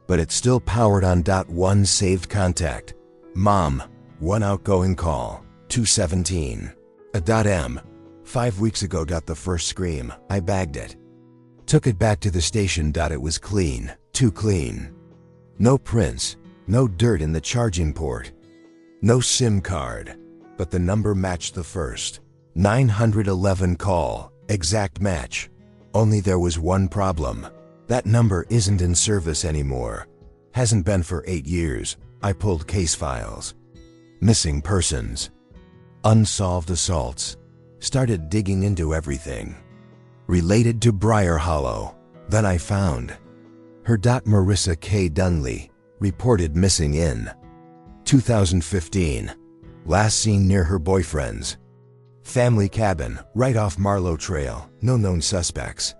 but it still powered on. One saved contact. Mom. One outgoing call. 2:17. M. 5 weeks ago. The first scream. I bagged it, took it back to the station. It was clean, too clean. No prints, no dirt in the charging port, no SIM card, but the number matched the first 911 call, exact match. Only there was one problem. That number isn't in service anymore. Hasn't been for 8 years. I pulled case files, missing persons, unsolved assaults, started digging into everything related to Briar Hollow. Then I found her. Marissa K. Dunley, reported missing in 2015. Last seen near her boyfriend's family cabin, right off Marlow Trail. No known suspects.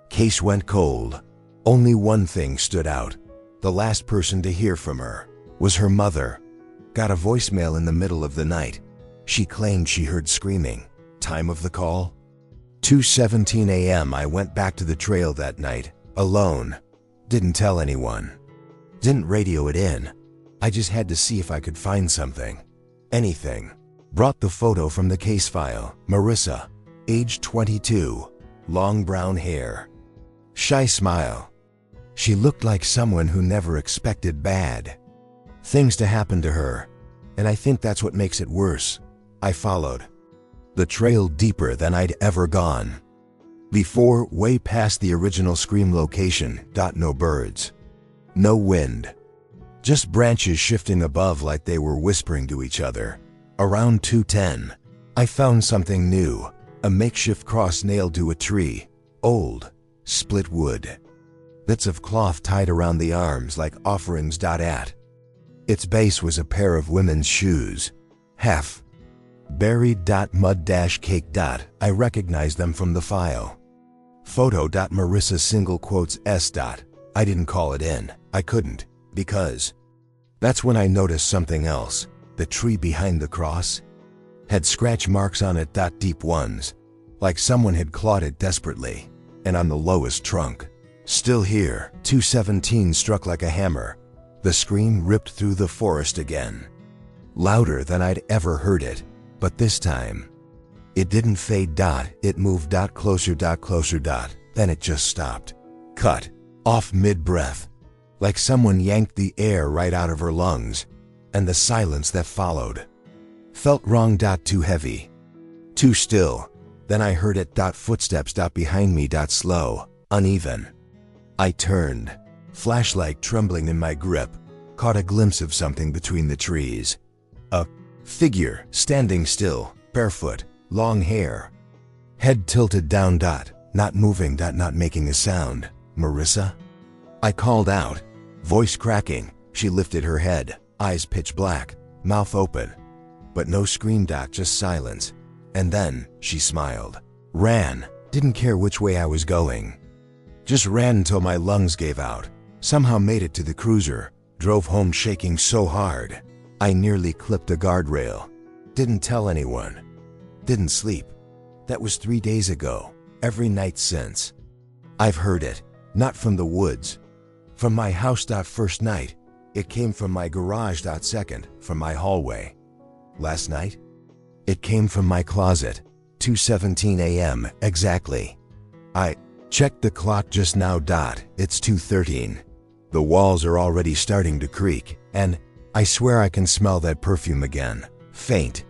Case went cold. Only one thing stood out. The last person to hear from her was her mother. Got a voicemail in the middle of the night. She claimed she heard screaming. Time of the call? 2:17 a.m. I went back to the trail that night, alone. Didn't tell anyone. Didn't radio it in. I just had to see if I could find something. Anything. Brought the photo from the case file. Marissa, age 22, long brown hair, shy smile. She looked like someone who never expected bad things to happen to her, and I think that's what makes it worse. I followed the trail deeper than I'd ever gone before, way past the original scream location. No birds, no wind, just branches shifting above like they were whispering to each other. Around 2:10, I found something new. A makeshift cross nailed to a tree. Old, split wood. Bits of cloth tied around the arms like offerings. At its base was a pair of women's shoes. Half buried. Mud cake. I recognized them from the file. Photo. Marissa single quotes S. I didn't call it in. I couldn't, because that's when I noticed something else. The tree behind the cross had scratch marks on it. Deep ones, like someone had clawed it desperately. And on the lowest trunk, still here, 217 struck like a hammer. The scream ripped through the forest again. Louder than I'd ever heard it, but this time, it didn't fade. It moved. Closer. Then it just stopped. Cut off mid-breath, like someone yanked the air right out of her lungs. And the silence that followed felt wrong. Too heavy. Too still. Then I heard it. Footsteps. Behind me. Slow, uneven. I turned, flashlight trembling in my grip, caught a glimpse of something between the trees. A figure standing still, barefoot, long hair, head tilted down. Not moving. Not making a sound. Marissa? I called out, voice cracking. She lifted her head, eyes pitch black, mouth open. But no scream. Just silence. And then she smiled. Ran. Didn't care which way I was going. Just ran until my lungs gave out. Somehow made it to the cruiser. Drove home shaking so hard, I nearly clipped a guardrail. Didn't tell anyone. Didn't sleep. That was 3 days ago. Every night since, I've heard it. Not from the woods. From my house. First night, it came from my garage. Second, from my hallway. Last night, it came from my closet. 2:17 a.m. exactly. I checked the clock just now. It's 2:13. The walls are already starting to creak, and I swear I can smell that perfume again. Faint,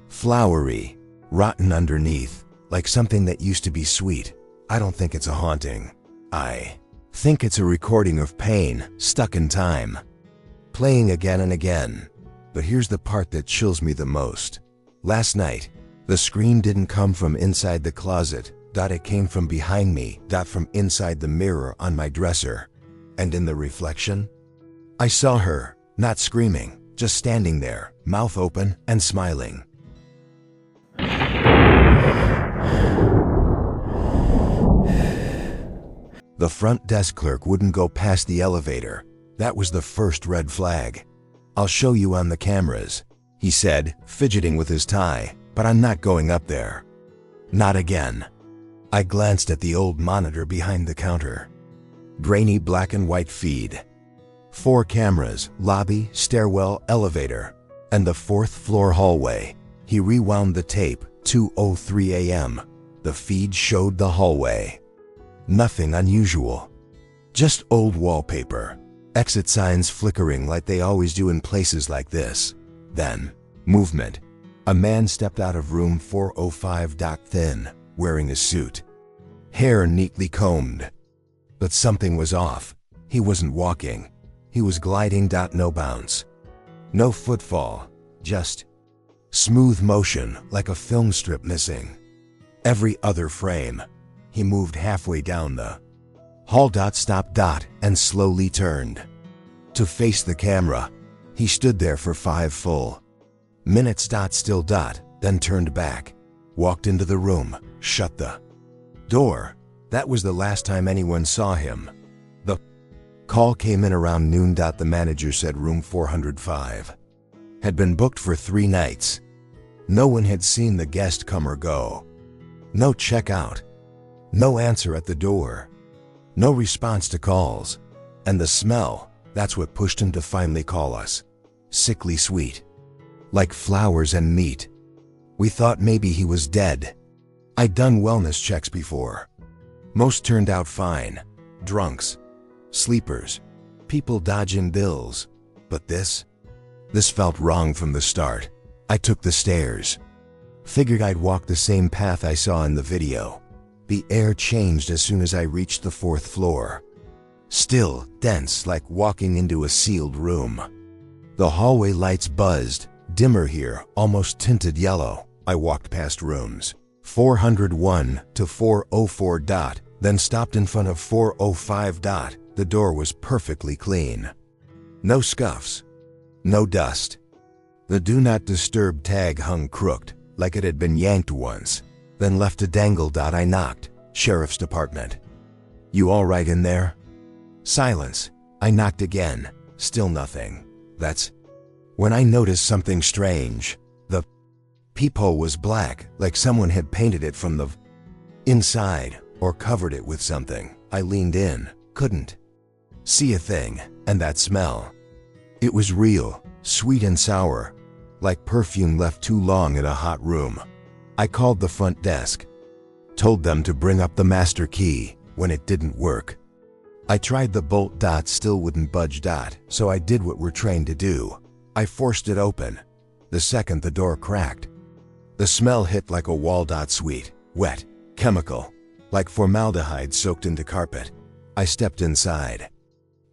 flowery, rotten underneath, like something that used to be sweet. I don't think it's a haunting. I think it's a recording of pain, stuck in time, playing again and again. But here's the part that chills me the most. Last night, the scream didn't come from inside the closet. It came from behind me. From inside the mirror on my dresser. And in the reflection, I saw her, not screaming, just standing there, mouth open and smiling. The front desk clerk wouldn't go past the elevator. That was the first red flag. I'll show you on the cameras, he said, fidgeting with his tie, but I'm not going up there. Not again. I glanced at the old monitor behind the counter. Grainy black and white feed. 4 cameras, lobby, stairwell, elevator, and the 4th floor hallway. He rewound the tape, 2:03 a.m. The feed showed the hallway. Nothing unusual. Just old wallpaper. Exit signs flickering like they always do in places like this. Then, movement. A man stepped out of room 405. Thin, wearing a suit. Hair neatly combed. But something was off. He wasn't walking. He was gliding. No bounce. No footfall. Just smooth motion like a film strip missing every other frame. He moved halfway down the hall. Stopped. And slowly turned to face the camera. He stood there for 5 full minutes. Still. Then turned back. Walked into the room. Shut the door. That was the last time anyone saw him. The call came in around noon. The manager said room 405 had been booked for 3 nights. No one had seen the guest come or go. No checkout. No answer at the door. No response to calls. And the smell, that's what pushed him to finally call us. Sickly sweet. Like flowers and meat. We thought maybe he was dead. I'd done wellness checks before. Most turned out fine. Drunks. Sleepers. People dodging bills. But this felt wrong from the start. I took the stairs. Figured I'd walk the same path I saw in the video. The air changed as soon as I reached the 4th floor. Still, dense, like walking into a sealed room. The hallway lights buzzed, dimmer here, almost tinted yellow. I walked past rooms 401 to 404 dot, then stopped in front of 405 dot. The door was perfectly clean. No scuffs. No dust. The do not disturb tag hung crooked, like it had been yanked once, then left to dangle. I knocked. Sheriff's Department. You all right in there? Silence. I knocked again. Still nothing. That's when I noticed something strange. The peephole was black, like someone had painted it from the inside or covered it with something. I leaned in, couldn't see a thing, and that smell. It was real, sweet and sour, like perfume left too long in a hot room. I called the front desk, told them to bring up the master key. When it didn't work, I tried the bolt. Still wouldn't budge. So I did what we're trained to do. I forced it open. The second the door cracked, the smell hit like a wall. Sweet, wet, chemical, like formaldehyde soaked into carpet. I stepped inside,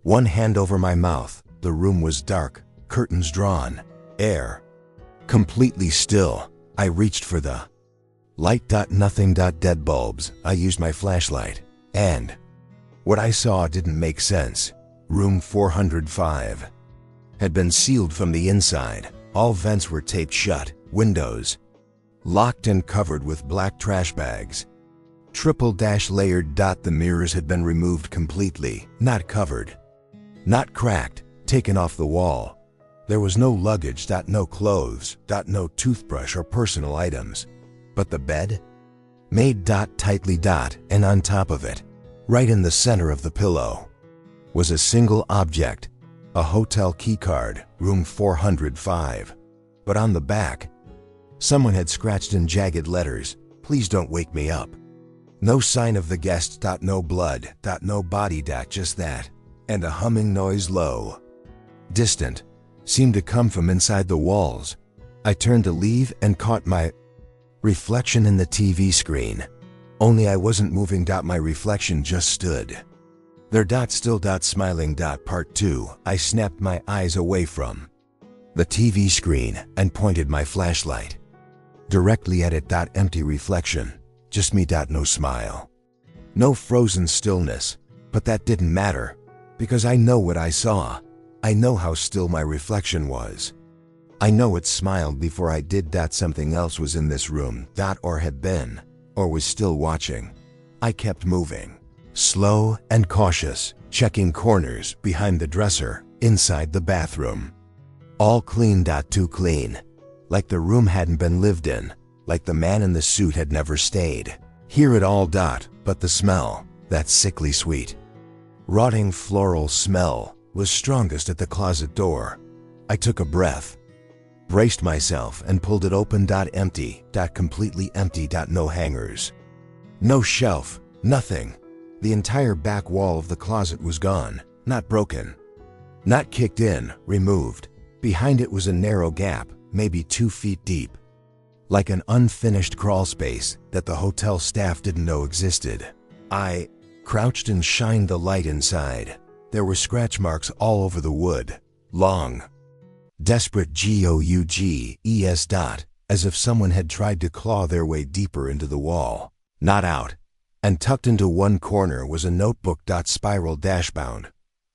one hand over my mouth. The room was dark, curtains drawn, air completely still. I reached for the light. Nothing. Dead bulbs. I used my flashlight, and what I saw didn't make sense. Room 405 had been sealed from the inside. All vents were taped shut, windows locked and covered with black trash bags. Triple layered. The mirrors had been removed completely, not covered, not cracked, taken off the wall. There was no luggage. No clothes. No toothbrush or personal items. But the bed? Made. Tightly. And on top of it, right in the center of the pillow, was a single object, a hotel keycard, room 405. But on the back, someone had scratched in jagged letters, "Please don't wake me up." No sign of the guest. No blood. No body. Just that, and a humming noise, low, distant, seemed to come from inside the walls. I turned to leave and caught my reflection in the TV screen. Only I wasn't moving. My reflection just stood there. Still. Smiling. Part 2. I snapped my eyes away from the TV screen and pointed my flashlight directly at it. Empty reflection. Just me. No smile. No frozen stillness. But that didn't matter, because I know what I saw. I know how still my reflection was. I know it smiled before I did. Something else was in this room. Or had been, or was still watching. I kept moving, slow and cautious, checking corners, behind the dresser, inside the bathroom. All clean. Too clean. Like the room hadn't been lived in, like the man in the suit had never stayed here at all. But the smell, that sickly sweet, rotting floral smell, was strongest at the closet door. I took a breath, braced myself, and pulled it open. Empty. Completely empty. No hangers. No shelf. Nothing. The entire back wall of the closet was gone. Not broken. Not kicked in. Removed. Behind it was a narrow gap, maybe 2 feet deep, like an unfinished crawl space that the hotel staff didn't know existed. I crouched and shined the light inside. There were scratch marks all over the wood. Long, desperate gouges. As if someone had tried to claw their way deeper into the wall, not out. And tucked into one corner was a notebook. Spiral bound,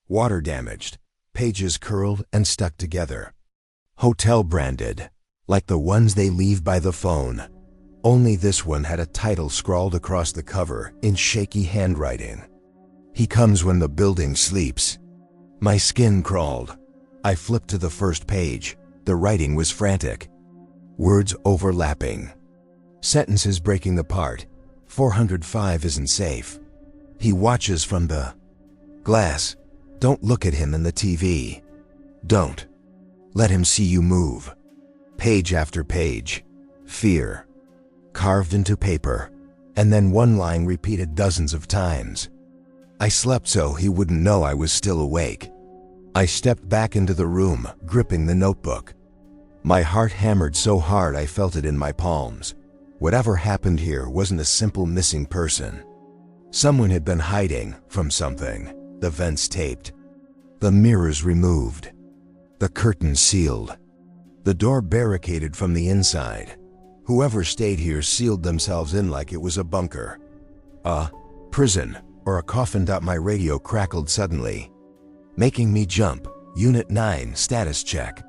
water damaged, pages curled and stuck together. Hotel branded, like the ones they leave by the phone. Only this one had a title scrawled across the cover in shaky handwriting. "He comes when the building sleeps." My skin crawled. I flipped to the first page. The writing was frantic. Words overlapping. Sentences breaking apart. 405 isn't safe. He watches from the glass. Don't look at him in the TV. Don't let him see you move. Page after page. Fear. Carved into paper. And then one line repeated dozens of times. I slept so he wouldn't know I was still awake. I stepped back into the room, gripping the notebook. My heart hammered so hard I felt it in my palms. Whatever happened here wasn't a simple missing person. Someone had been hiding from something. The vents taped, the mirrors removed, the curtains sealed, the door barricaded from the inside. Whoever stayed here sealed themselves in like it was a bunker. A prison or a coffin. My radio crackled suddenly, making me jump. Unit 9, status check.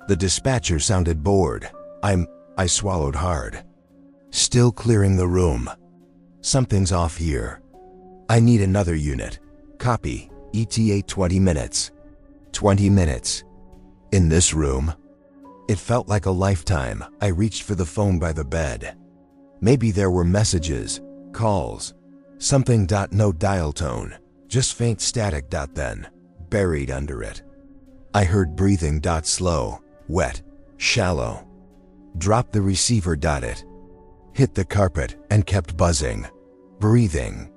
The dispatcher sounded bored. I swallowed hard. Still clearing the room. Something's off here. I need another unit. Copy. ETA 20 minutes. 20 minutes. In this room? It felt like a lifetime. I reached for the phone by the bed. Maybe there were messages, calls, something. No dial tone, just faint static. Then, buried under it, I heard breathing. Slow, wet, shallow. Dropped the receiver. It hit the carpet and kept buzzing. Breathing.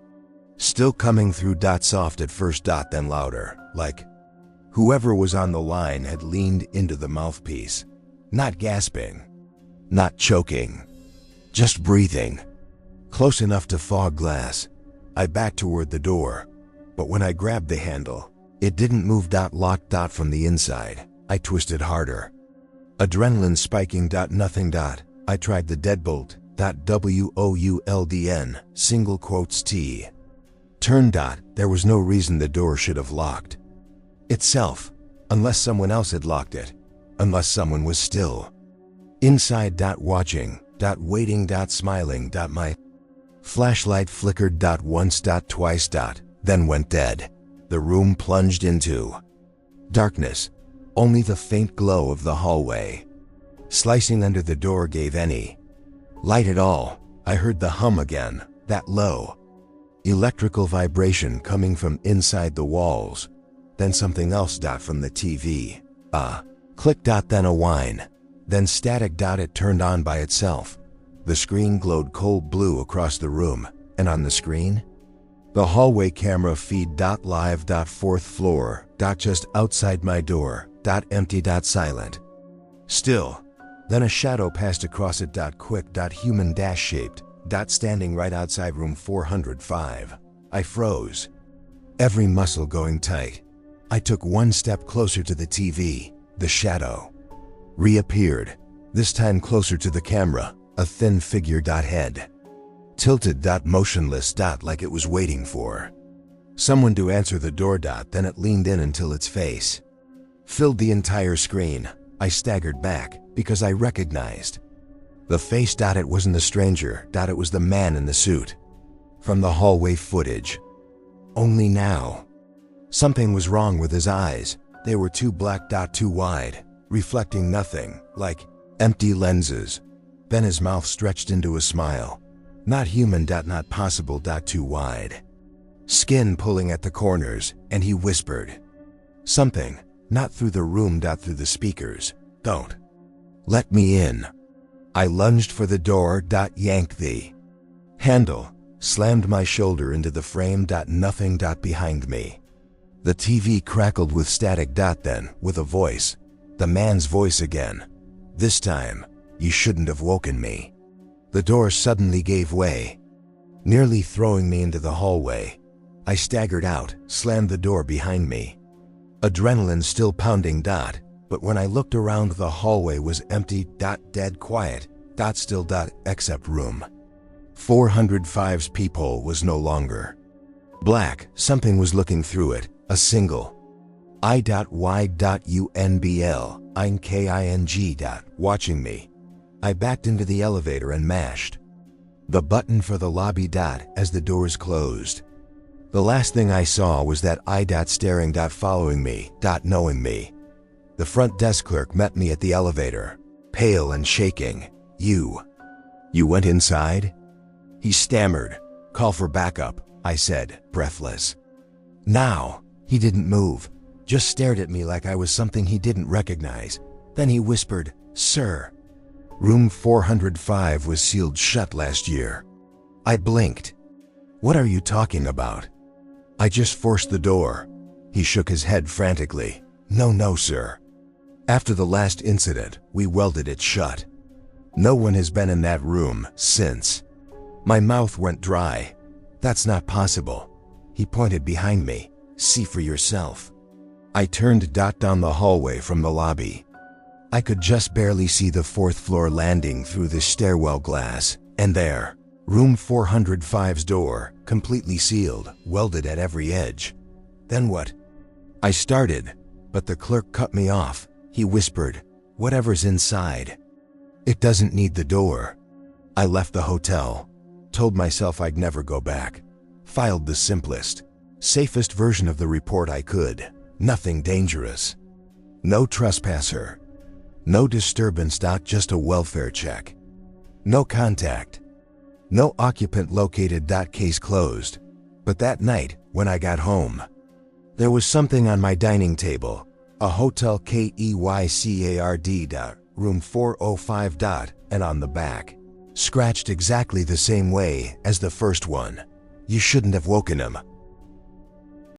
Still coming through. Soft at first. Then louder, like whoever was on the line had leaned into the mouthpiece. Not gasping, not choking, just breathing. Close enough to fog glass. I backed toward the door, but when I grabbed the handle, it didn't move. Locked. From the inside. I twisted harder. Adrenaline spiking. Nothing. I tried the deadbolt. WOULDN, single quotes T. Turn. There was no reason the door should have locked itself, unless someone else had locked it, unless someone was still inside. Watching. Waiting. Smiling. My flashlight flickered. Once. Twice. Then went dead. The room plunged into darkness. Only the faint glow of the hallway slicing under the door gave any light at all. I heard the hum again, that low electrical vibration coming from inside the walls. Then something else. From the TV. Click. Then a whine. Then static. It turned on by itself. The screen glowed cold blue across the room, and on the screen, the hallway camera feed. Live. Fourth floor. Just outside my door. Empty. Silent. Still. Then a shadow passed across it. Quick. Human shaped. Standing right outside room 405. I froze. Every muscle going tight. I took one step closer to the TV. The shadow reappeared. This time closer to the camera. A thin figure. Head tilted. Motionless. Like it was waiting for someone to answer the door. Then it leaned in until its face filled the entire screen. I staggered back because I recognized the face. It wasn't a stranger. It was the man in the suit from the hallway footage. Only now, something was wrong with his eyes. They were too black. Too wide, reflecting nothing, like empty lenses. Then his mouth stretched into a smile. Not human. Not possible. Too wide. Skin pulling at the corners, and he whispered something, not through the room. Through the speakers. Don't let me in. I lunged for the door. Yanked the handle, slammed my shoulder into the frame. Nothing. Behind me. The TV crackled with static. Then, with a voice. The man's voice again. This time, you shouldn't have woken me. The door suddenly gave way, nearly throwing me into the hallway. I staggered out, slammed the door behind me. Adrenaline still pounding. But when I looked around, the hallway was empty. Dead quiet. Still. Except room 405's peephole was no longer black. Something was looking through it. A single I.Y.UNBL INKING. Watching me. I backed into the elevator and mashed the button for the lobby. As the doors closed, the last thing I saw was that I. Staring. Following me. Knowing me. The front desk clerk met me at the elevator, pale and shaking. You went inside? He stammered. Call for backup, I said, breathless. Now, he didn't move, just stared at me like I was something he didn't recognize. Then he whispered, Sir, room 405 was sealed shut last year. I blinked. What are you talking about? I just forced the door. He shook his head frantically. No, sir. After the last incident, we welded it shut. No one has been in that room since. My mouth went dry. That's not possible. He pointed behind me. See for yourself. I turned. Down the hallway from the lobby. I could just barely see the fourth floor landing through the stairwell glass, and there, room 405's door, completely sealed, welded at every edge. Then what? I started, but the clerk cut me off. He whispered, "Whatever's inside. It doesn't need the door." I left the hotel, told myself I'd never go back, filed the simplest, safest version of the report I could. Nothing dangerous. No trespasser. No disturbance. Just a welfare check. No contact. No occupant located. Case closed. But that night, when I got home, there was something on my dining table. A hotel KEYCARD. Room 405. And on the back, scratched exactly the same way as the first one. "You shouldn't have woken him,"